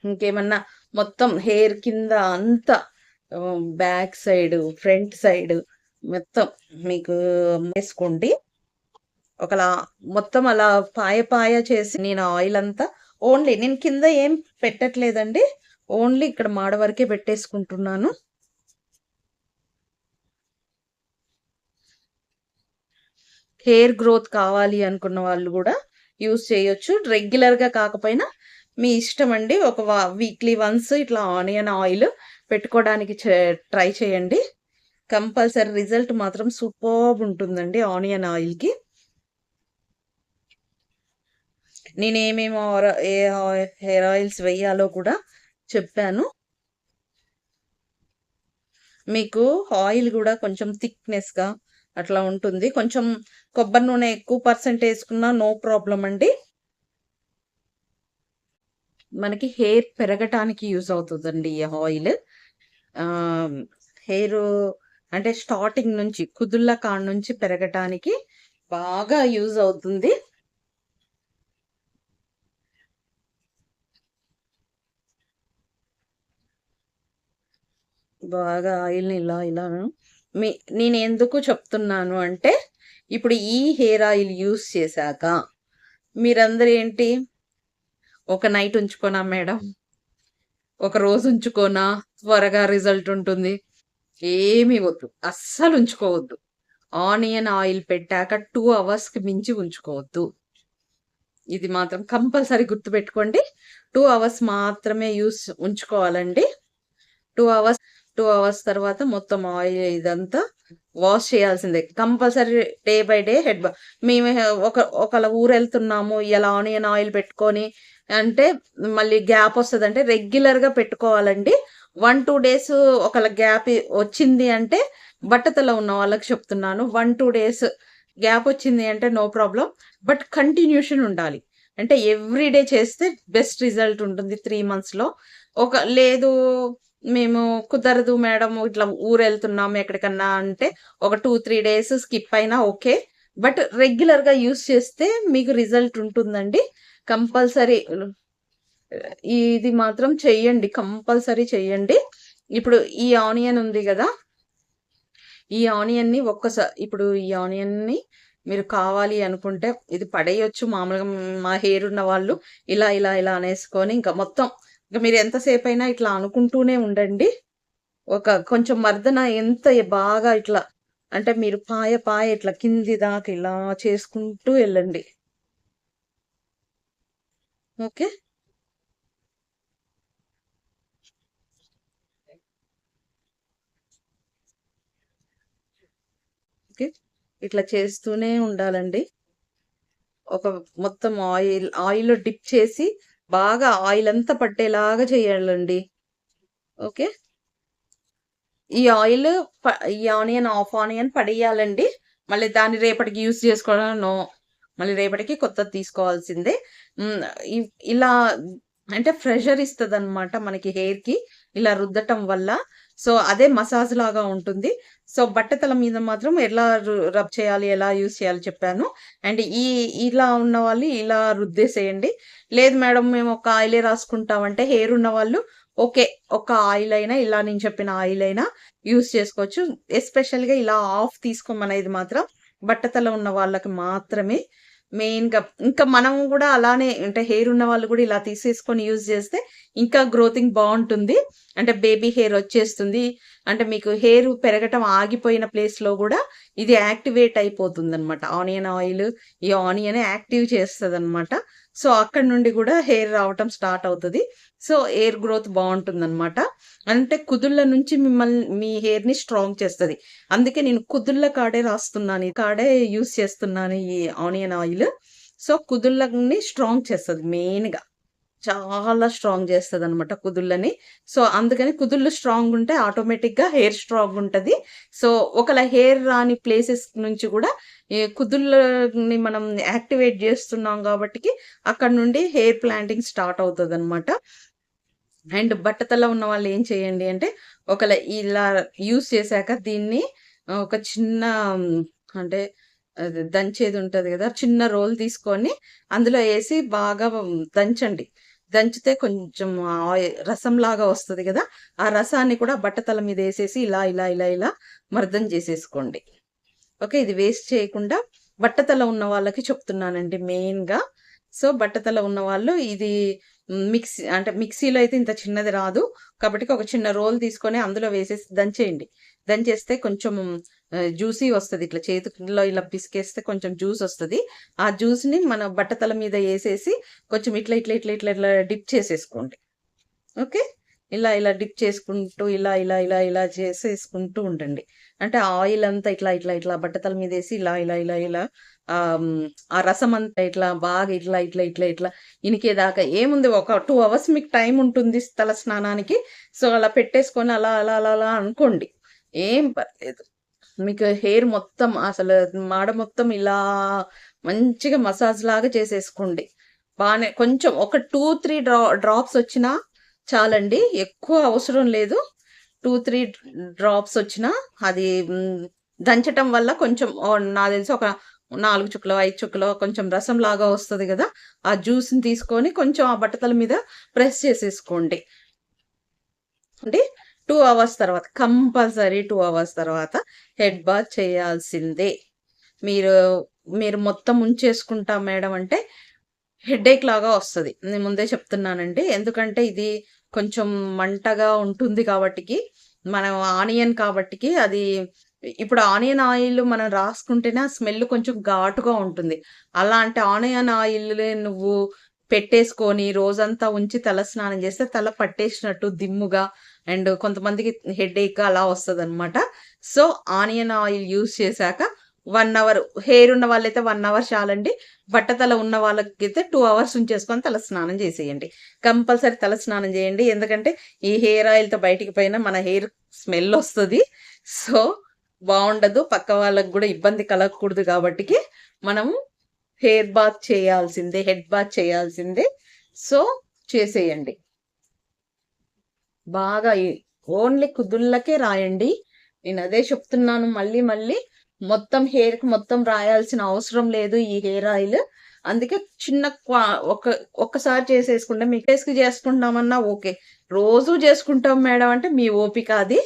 ఇంకేమన్నా మొత్తం హెయిర్ కింద అంతా బ్యాక్ సైడు, ఫ్రంట్ సైడు మొత్తం మీకు వేసుకోండి. ఒకలా మొత్తం అలా పాయ చేసి నేను ఆయిల్ అంతా ఓన్లీ నేను కింద ఏం పెట్టట్లేదండి. ఓన్లీ ఇక్కడ మాడ వరకే పెట్టేసుకుంటున్నాను. హెయిర్ గ్రోత్ కావాలి అనుకున్న వాళ్ళు గూడా యూజ్ చేయొచ్చు. రెగ్యులర్‌గా కాకపోయినా మీ ఇష్టమండి. ఒక వీక్లీ వన్స్ ఇట్లా ఆనియన్ ఆయిల్ పెట్టుకోవడానికి ట్రై చేయండి. కంపల్సరీ రిజల్ట్ మాత్రం సూపర్బ్ ఉంటుందండి ఆనియన్ ఆయిల్‌కి. నేనేమేమి ఏ హెయిర్ ఆయిల్స్ వేయాలో కూడా చెప్పాను. మీకు ఆయిల్ గూడా కొంచెం థిక్‌నెస్‌గా అట్లా ఉంటుంది. కొంచెం కొబ్బరి నూనె ఎక్కువ పర్సెంట్ ఏసుకున్నా నో ప్రాబ్లమ్ అండి. మనకి హెయిర్ పెరగటానికి యూజ్ అవుతదండి ఈ ఆయిల్. ఆహ్, హెయిరు అంటే స్టార్టింగ్ నుంచి కుదుళ్ళ కాడ నుంచి పెరగటానికి బాగా యూజ్ అవుతుంది. బాగా ఆయిల్‌ని ఇలా ఇలా మీ నేనెందుకు చెప్తున్నాను అంటే, ఇప్పుడు ఈ హెయిర్ ఆయిల్ యూజ్ చేశాక మీరందరూ ఏంటి, ఒక నైట్ ఉంచుకోనా మేడం, ఒక రోజు ఉంచుకోనా, త్వరగా రిజల్ట్ ఉంటుంది. ఏమి వద్దు. అస్సలు ఉంచుకోవద్దు. ఆనియన్ ఆయిల్ పెట్టాక 2 అవర్స్‌కి మించి ఉంచుకోవద్దు. ఇది మాత్రం కంపల్సరీ గుర్తుపెట్టుకోండి. 2 అవర్స్ మాత్రమే ఉంచుకోవాలండి. 2 అవర్స్ 2 అవర్స్ తర్వాత మొత్తం ఆయిల్ ఇదంతా వాష్ చేయాల్సిందే. కంపల్సరీ డే బై డే మేము ఒకళ్ళ ఊరెళ్తున్నాము. ఇలా ఆనియన్ ఆయిల్ పెట్టుకొని అంటే మళ్ళీ గ్యాప్ వస్తదంటే రెగ్యులర్‌గా పెట్టుకోవాలండి. 1, 2 డేస్ ఒకళ్ళ గ్యాప్ వచ్చింది అంటే బట్టతల ఉన్న వాళ్ళకి చెప్తున్నాను. 1, 2 డేస్ గ్యాప్ వచ్చింది అంటే నో ప్రాబ్లమ్. బట్ కంటిన్యూషన్ ఉండాలి. అంటే ఎవ్రీ డే చేస్తే బెస్ట్ రిజల్ట్ ఉంటుంది 3 మంత్స్‌లో. లేదు మేము కుదరదు మేడం ఇట్లా ఊరెళ్తున్నాము ఎక్కడికన్నా అంటే ఒక 2, 3 డేస్ స్కిప్ అయినా ఓకే. బట్ రెగ్యులర్‌గా యూజ్ చేస్తే మీకు రిజల్ట్ ఉంటుందండి. కంపల్సరీ ఇది మాత్రం చెయ్యండి. కంపల్సరీ చెయ్యండి. ఇప్పుడు ఈ ఆనియన్ ఉంది గదా! ఈ ఆనియన్‌ని ఇప్పుడు ఈ ఆనియన్‌ని మీరు కావాలి అనుకుంటే ఇది పడేయొచ్చు. మామూలుగా మా హెయిర్ ఉన్న వాళ్ళు ఇలా, ఇలా, ఇలా అనేసుకొని ఇంకా మొత్తం ఇంక మీరు ఎంతసేపైనా ఇట్లా అనుకుంటూనే ఉండండి. కొంచెం మర్దన బాగా ఇట్లా అంటే మీరు పాయ ఇట్లా కింది దాకా ఇలా చేసుకుంటూ ఎళ్ళండి. ఓకే. ఓకే. ఇట్లా చేస్తూనే ఉండాలండి. ఒక మొత్తం ఆయిల్‌లో డిప్ చేసి బాగా ఆయిల్ అంతా పట్టేలాగా చేయాలండి. ఓకే. ఈ ఆయిల్ ఈ ఆనియన్ హాఫ్ ఆనియన్ పడేయాలండి. మళ్ళీ దాన్ని రేపటికి యూజ్ చేసుకోవడం నో. మళ్ళీ రేపటికి కొత్తది తీసుకోవాల్సిందే. హ్మ్. ఇలా అంటే ప్రెషర్ ఇస్తదనమాట మనకి హెయిర్‌కి ఇలా రుద్దటం వల్ల. సో, అదే మసాజ్ లాగా ఉంటుంది. సో, బట్టతల మీద మాత్రం ఎలా రబ్ చేయాలి, ఎలా యూజ్ చేయాలో చెప్పాను. అండ్ ఇలా ఉన్నవాళ్ళు ఇలా రుద్దేసేయండి. లేదు మేడం మేము ఒక ఆయిలే రాసుకుంటామంటే హెయిర్ ఉన్నవాళ్ళు ఓకే. ఒక ఆయిల్ అయినా ఇలా నేను చెప్పిన ఆయిల్ అయినా యూజ్ చేసుకోవచ్చు. ఎస్పెషల్‌గా ఇలా ఆఫ్ తీసుకోమనేది మాత్రం బట్టతల ఉన్న వాళ్ళకి మాత్రమే మెయిన్‌గా. ఇంకా మనం గూడా అలానే అంటే హెయిర్ ఉన్న వాళ్ళు గూడా ఇలా తీసేసుకొని యూజ్ చేస్తే ఇంకా గ్రోతింగ్ బావుంటుంది. అంటే బేబీ హెయిర్ వచ్చేస్తుంది. అంటే మీకు హెయిర్ పెరగటం ఆగిపోయిన ప్లేస్‌లో గూడా ఇది యాక్టివేట్ అయిపోతుందనమాట. ఆనియన్ ఆయిల్ ఈ ఆనియనే యాక్టివ్ చేస్తదనమాట. సో, అక్కడి నుండి గూడా హెయిర్ రావటం స్టార్ట్ అవుతది. సో, హెయిర్ గ్రోత్ బావుంటుందనమాట. అంటే కుదుళ్ళ నుంచి మీ హెయిర్‌ని స్ట్రాంగ్ చేస్తది. అందుకే నేను కుదుళ్ళ కాడే రాస్తున్నాను. ఈ కాడే యూజ్ చేస్తున్నాను ఈ ఆనియన్ ఆయిల్. సో, కుదుళ్ళని స్ట్రాంగ్ చేస్తది మెయిన్‌గా. చాలా స్ట్రాంగ్ చేస్తదనమాట కుదుళ్ళని. సో, అందుకని కుదుళ్ళు స్ట్రాంగుంటే ఆటోమేటిక్‌గా హెయిర్ స్ట్రాంగుంటది. సో, ఒకవేళ హెయిర్ రాని ప్లేసెస్ నుంచి గూడా ఈ కుదుళ్ళని మనం యాక్టివేట్ జేస్తున్నాం గాబట్టికి అక్కడి నుండి హెయిర్ ప్లాంటింగ్ స్టార్ట్ అవుతదనమాట. అండ్ బట్టతల ఉన్న వాళ్ళు ఏం చేయండి అంటే, ఒకవేళ ఇలా యూజ్ చేశాక దీన్ని ఒక చిన్న అంటే అది దంచేది ఉంటది గదా! చిన్న రోలు తీసుకొని అందులో ఏసి బాగా దంచండి. దంచితే కొంచెం రసంలాగా వస్తది గదా! ఆ రసాన్ని కూడా బట్టతల మీద ఏసేసి ఇలా, ఇలా, ఇలా, ఇలా మర్దన చేసేసుకోండి. ఓకే. ఇది వేస్ట్ చేయకుండా బట్టతల ఉన్న వాళ్ళకి చెప్తున్నానండి మెయిన్‌గా. సో, బట్టతల ఉన్నవాళ్ళు ఇది అంటే మిక్సీలో అయితే ఇంత చిన్నది రాదు. కాబట్టి ఒక చిన్న రోల్ తీసుకొని అందులో వేసేసి దంచేయండి. దంచేస్తే కొంచెం జ్యూసీ వస్తది. ఇట్లా చేతిలో ఇలా పిసికేస్తే కొంచెం జ్యూస్ వస్తది. ఆ జ్యూస్‌ని మన బట్టతల మీద ఏసేసి కొంచెం ఇట్లా డిప్ చేసేసుకోండి. ఓకే. ఇలా డిప్ చేసుకుంటూ ఇలా చేసేసుకుంటూ ఉండండి. అంటే ఆయిల్ అంతా ఇట్లా బట్టతల మీదేసి ఇలా ఆ రసమంతా ఇట్లా బాగా ఇట్లా ఇనికేదాకా ఏముంది ఒక 2 అవర్స్ మీకు టైం ఉంటుంది తల స్నానానికి. సో, అలా పెట్టేసుకొని అలా అనుకోండి. ఏం పర్లేదు. మీకు హెయిర్ మొత్తం అసలు మాడ మొత్తం ఇలా మంచిగా మసాజ్ లాగా చేసేసుకోండి. బానే కొంచెం ఒక 2, 3 డ్రాప్స్ వచ్చినా చాలండి. ఎక్కువ అవసరం లేదు. 2, 3 డ్రాప్స్ వచ్చినా అది దంచటం వల్ల కొంచెం నాకు తెలిసి ఒక 4 చుక్కలో, 5 చుక్కలో కొంచెం రసం లాగా వస్తది గదా! ఆ జ్యూస్‌ని తీసుకొని కొంచెం ఆ బట్టతల మీద ప్రెస్ చేసేసుకోండి. అంటే 2 అవర్స్ తర్వాత కంపల్సరీ 2 అవర్స్ తర్వాత హెడ్ బాత్ చేయాల్సిందే. మీరు మీరు మొత్తం ఉంచేసుకుంటా మేడం అంటే హెడేక్ లాగా వస్తది. నేను ముందే చెప్తున్నానండి. ఎందుకంటే ఇది కొంచెం మంటగా ఉంటుంది కాబట్టికి, మనం ఆనియన్ కాబట్టికి అది ఇప్పుడు ఆనియన్ ఆయిల్ మనం రాసుకుంటేనే ఆ స్మెల్ కొంచెం ఘాటుగా ఉంటుంది. అలాంటి ఆనియన్ ఆయిల్‌ని నువ్వు పెట్టేసుకొని రోజంతా ఉంచి తల స్నానం చేస్తే తల పట్టేసినట్టు దిమ్ముగా అండ్ కొంతమందికి హెడేక్ అలా వస్తదనమాట. సో, ఆనియన్ ఆయిల్ యూజ్ చేశాక 1 అవర్ హెయిర్ ఉన్న వాళ్ళైతే 1 అవర్ చాలండి. బట్టతల ఉన్న వాళ్ళకైతే 2 అవర్స్ ఉంచేసుకొని తల స్నానం చేసేయండి. కంపల్సరీ తల స్నానం చేయండి. ఎందుకంటే ఈ హెయిర్ ఆయిల్‌తో బయటికి పోయినా మన హెయిర్ స్మెల్ ఒస్తది. సో, బావుండదు. పక్క వాళ్ళకి గూడా ఇబ్బంది కలగకూడదు గాబట్టికి మనము హెయిర్ బాత్ చేయాల్సిందే. హెడ్ బాత్ చేయాల్సిందే. సో, చేసేయండి. బాగా ఓన్లీ కుదుళ్ళకే రాయండి. నేనదే చెప్తున్నాను మళ్ళీ మళ్ళీ. మొత్తం హెయిర్‌కి మొత్తం రాయాల్సిన అవసరం లేదు ఈ హెయిర్ ఆయిల్. అందుకే చిన్న ఒక్కసారి చేసేసుకుంటే మీకు డేస్‌కి చేసుకుంటామన్నా ఓకే. రోజూ చేసుకుంటాం మేడం అంటే మీ ఓపిక అది.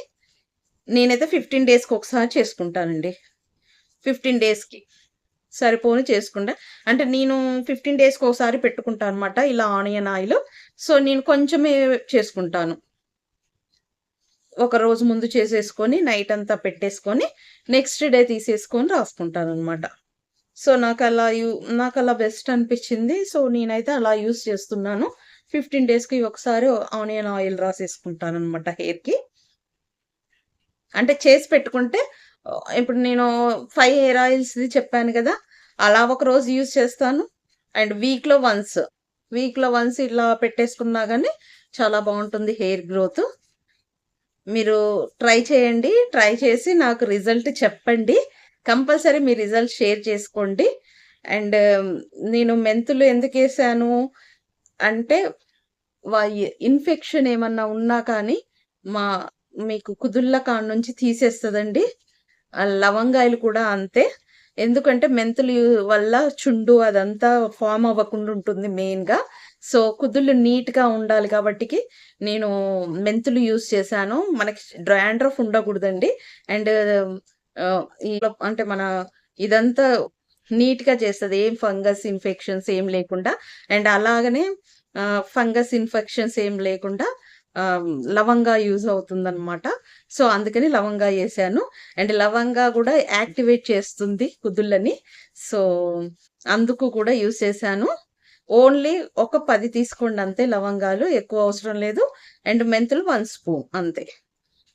నేనైతే 15 డేస్‌కి ఒకసారి చేసుకుంటానండి. 15 డేస్‌కి సరిపోని చేసుకుంటా. అంటే నేను 15 డేస్‌కి ఒకసారి పెట్టుకుంటా అనమాట. ఇలా ఆనియన్ ఆయిల్. సో, నేను కొంచెమే చేసుకుంటాను. ఒక రోజు ముందు చేసేసుకొని నైట్ అంతా పెట్టేసుకొని నెక్స్ట్ డే తీసేసుకొని రాసుకుంటాననమాట. సో, నాకలా బెస్ట్ అనిపిచ్చింది. సో, నేనైతే అలా యూజ్ చేస్తున్నాను. 15 డేస్‌కి ఒకసారి ఆనియన్ ఆయిల్ రాసేసుకుంటాననమాట హెయిర్‌కి. అంటే చేసి పెట్టుకుంటే ఇప్పుడు నేను 5 హెయిర్ ఆయిల్స్‌ది చెప్పాను గదా! అలా ఒక రోజు యూజ్ చేస్తాను. అండ్ వీక్‌లో వన్స్ ఇలా పెట్టేసుకున్నా గానీ చాలా బావుంటుంది హెయిర్ గ్రోత్. మీరు ట్రై చేయండి. ట్రై చేసి నాకు రిజల్ట్ చెప్పండి. కంపల్సరీ మీ రిజల్ట్ షేర్ చేసుకోండి. అండ్ నేను మెంతులు ఎందుకేసాను అంటే, ఇన్ఫెక్షన్ ఏమన్నా ఉన్నా కానీ మా మీకు కుదుళ్ళ కాడ్నుంచి తీసేస్తదండి. లవంగాయలు కూడా అంతే. ఎందుకంటే మెంతులు వల్ల చుండు అదంతా ఫార్మ్ అవ్వకుండా ఉంటుంది మెయిన్‌గా. సో, కుదుళ్ళు నీట్‌గా ఉండాలి కాబట్టికి నేను మెంతులు యూజ్ చేశాను. మనకి డాండ్రఫ్ ఉండకూడదండి. అండ్ ఈ అంటే మన ఇదంతా నీట్‌గా చేస్తది. ఏం ఫంగస్ ఇన్ఫెక్షన్స్ ఏం లేకుండా. అండ్ అలాగనే ఫంగస్ ఇన్ఫెక్షన్స్ ఏం లేకుండా ఆహ్, లవంగా యూజ్ అవుతుందనమాట. సో, అందుకని లవంగా ఏశాను. అండ్ లవంగా గూడా యాక్టివేట్ చేస్తుంది కుదుళ్ళని. సో, అందుకు కూడా యూజ్ చేశాను. ఓన్లీ ఒక 10 తీసుకోండి అంతే లవంగాలు. ఎక్కువ అవసరం లేదు. అండ్ మెంతులు 1 స్పూన్ అంతే.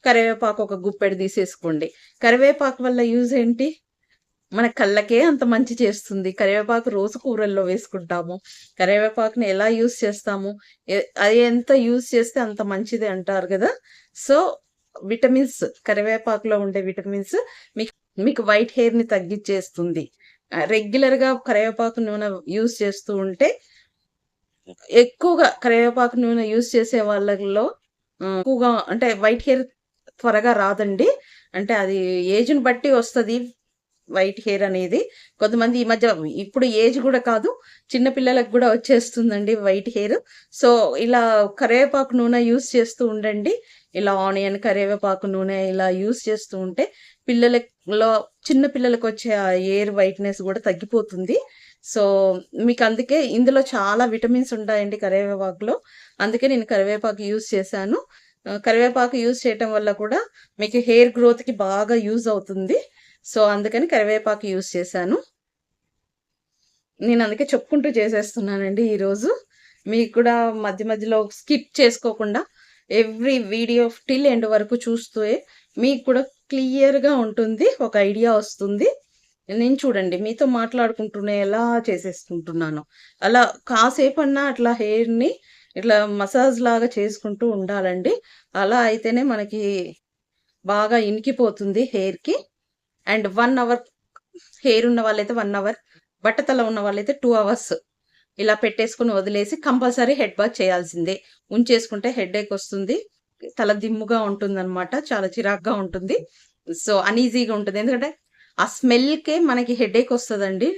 కరివేపాకు ఒక గుప్పెడు తీసేసుకోండి. కరివేపాకు వల్ల యూజ్ ఏంటి? మన కళ్ళకే అంత మంచి చేస్తుంది. కరివేపాకు రోజు కూరల్లో వేసుకుంటాము. కరివేపాకుని ఎలా యూజ్ చేస్తాము? అది ఎంత యూజ్ చేస్తే అంత మంచిది అంటారు గదా! సో, విటమిన్స్ కరివేపాకులో ఉండే విటమిన్స్ మీకు మీకు వైట్ హెయిర్‌ని తగ్గిచ్చేస్తుంది. రెగ్యులర్‌గా కరివేపాకు నూనె యూజ్ చేస్తూ ఉంటే ఎక్కువగా కరివేపాకు నూనె యూజ్ చేసే వాళ్ళలో ఎక్కువగా అంటే వైట్ హెయిర్ త్వరగా రాదండి. అంటే అది ఏజ్‌ని బట్టి వస్తది. వైట్ హెయిర్ అనేది. కొంతమంది ఈ మధ్య ఇప్పుడు ఏజ్ గూడా కాదు. చిన్న పిల్లలకి గూడా వచ్చేస్తుందండి వైట్ హెయిర్. సో, ఇలా కరివేపాకు నూనె యూజ్ చేస్తూ ఉండండి. ఇలా ఆనియన్, కరివేపాకు నూనె ఇలా యూజ్ చేస్తూ ఉంటే పిల్లలలో చిన్న పిల్లలకొచ్చే ఆ హెయిర్ వైట్‌నెస్ గూడా తగ్గిపోతుంది. సో, మీకందుకే ఇందులో చాలా విటమిన్స్ ఉంటాయండి కరివేపాకులో. అందుకే నేను కరివేపాకు యూజ్ చేశాను. కరివేపాకు యూజ్ చేయటం వల్ల కూడా మీకు హెయిర్ గ్రోత్‌కి బాగా యూజ్ అవుతుంది. సో, అందుకని కరివేపాకు యూజ్ చేశాను. నేనందుకే చెప్పుకుంటూ చేసేస్తున్నానండి ఈరోజు. మీకు కూడా మధ్య మధ్యలో స్కిప్ చేసుకోకుండా ఎవ్రీ వీడియో టిల్ ఎండ్ వరకు చూస్తే మీకు కూడా క్లియర్‌గా ఉంటుంది. ఒక ఐడియా వస్తుంది. నేను చూడండి మీతో మాట్లాడుకుంటూనే ఎలా చేసేసుకుంటున్నానో. అలా కాసేపన్నా అట్లా హెయిర్‌ని ఇట్లా మసాజ్ లాగా చేసుకుంటూ ఉండాలండి. అలా అయితేనే మనకి బాగా ఇనికిపోతుంది హెయిర్‌కి. అండ్ 1 అవర్ హెయిర్ ఉన్న వాళ్ళైతే 1 అవర్, బట్టతల ఉన్న వాళ్ళైతే 2 అవర్స్ ఇలా పెట్టేసుకొని వదిలేసి కంపల్సరీ హెడ్ బాత్ చేయాల్సిందే. ఉంచేసుకుంటే హెడేక్ వస్తుంది. తల దిమ్ముగా ఉంటుందనమాట. చాలా చిరాకుగా ఉంటుంది. సో, అనీజీగా ఉంటుంది. ఎందుకంటే ఆ స్మెల్‌కే మనకి హెడేక్ వస్తదండి.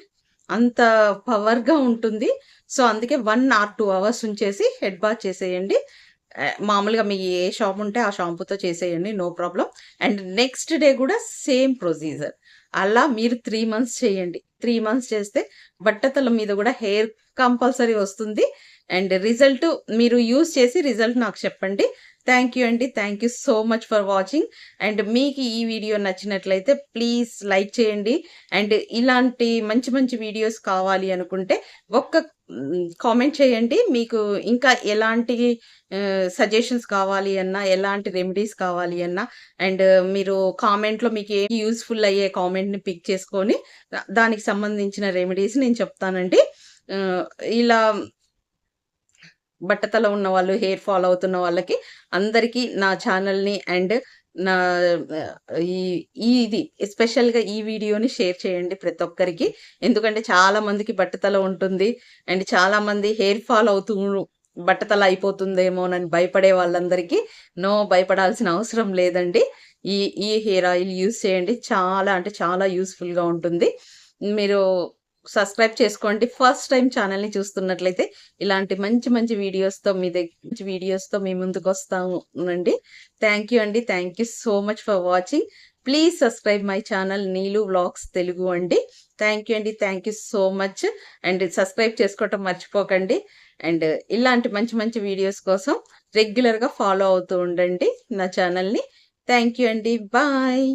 అంత పవర్‌గా ఉంటుంది. సో, అందుకే 1 ఆర్ 2 అవర్స్ ఉంచేసి హెడ్ బాత్ చేసేయండి. మామూలుగా మీ ఏ షాంపూ ఉంటే ఆ షాంపూతో చేసేయండి. No problem. And next day కూడా సేమ్ ప్రొసీజర్. అలా మీరు 3 మంత్స్ చేయండి. 3 మంత్స్ చేస్తే బట్టతల మీద కూడా హెయిర్ కంపల్సరీ వస్తుంది. అండ్ రిజల్ట్ మీరు యూజ్ చేసి రిజల్ట్ నాకు చెప్పండి. థ్యాంక్ యూ అండి. Thank you so much for watching. And మీకు ఈ వీడియో నచ్చినట్లయితే ప్లీజ్ లైక్ చేయండి. అండ్ ఇలాంటి మంచి మంచి వీడియోస్ కావాలి అనుకుంటే ఒక్క కామెంట్ చేయండి. మీకు ఇంకా ఎలాంటి సజెషన్స్ కావాలి అన్నా, ఎలాంటి రెమెడీస్ కావాలి అన్నా అండ్ మీరు కామెంట్‌లో మీకు ఏది యూజ్‌ఫుల్ అయ్యే కామెంట్‌ని పిక్ చేసుకొని దానికి సంబంధించిన రెమెడీస్ నేను చెప్తానండి. ఆహ్, ఇలా బట్టతల ఉన్నవాళ్ళు, హెయిర్ ఫాల్ అవుతున్న వాళ్ళకి అందరికీ నా ఛానల్‌ని అండ్ నా ఈ ఇది ఎస్పెషల్‌గా ఈ వీడియోని షేర్ చేయండి ప్రతి ఒక్కరికి. ఎందుకంటే చాలా మందికి బట్టతల ఉంటుంది. అండ్ చాలామంది హెయిర్ ఫాల్ బట్టతల అయిపోతుందేమోనని భయపడే వాళ్ళందరికీ నో, భయపడాల్సిన అవసరం లేదండి. ఈ ఈ హెయిర్ ఆయిల్ యూజ్ చేయండి. చాలా అంటే చాలా యూజ్‌ఫుల్‌గా ఉంటుంది. మీరు సబ్స్క్రైబ్ చేసుకోండి. ఫస్ట్ టైమ్ ఛానల్‌ని చూస్తున్నట్లయితే ఇలాంటి మంచి మంచి వీడియోస్‌తో మంచి వీడియోస్‌తో మీ ముందుకొస్తానండి. థ్యాంక్ యూ అండి. Thank you so much for watching. Please subscribe my channel Neelu vlogs Telugu అండి. థ్యాంక్ యూ అండి. Thank you so much. And subscribe చేసుకోవటం మర్చిపోకండి. అండ్ ఇలాంటి మంచి మంచి వీడియోస్ కోసం రెగ్యులర్‌గా ఫాలో అవుతూ ఉండండి నా ఛానల్‌ని. థ్యాంక్ యూ అండి. బాయ్.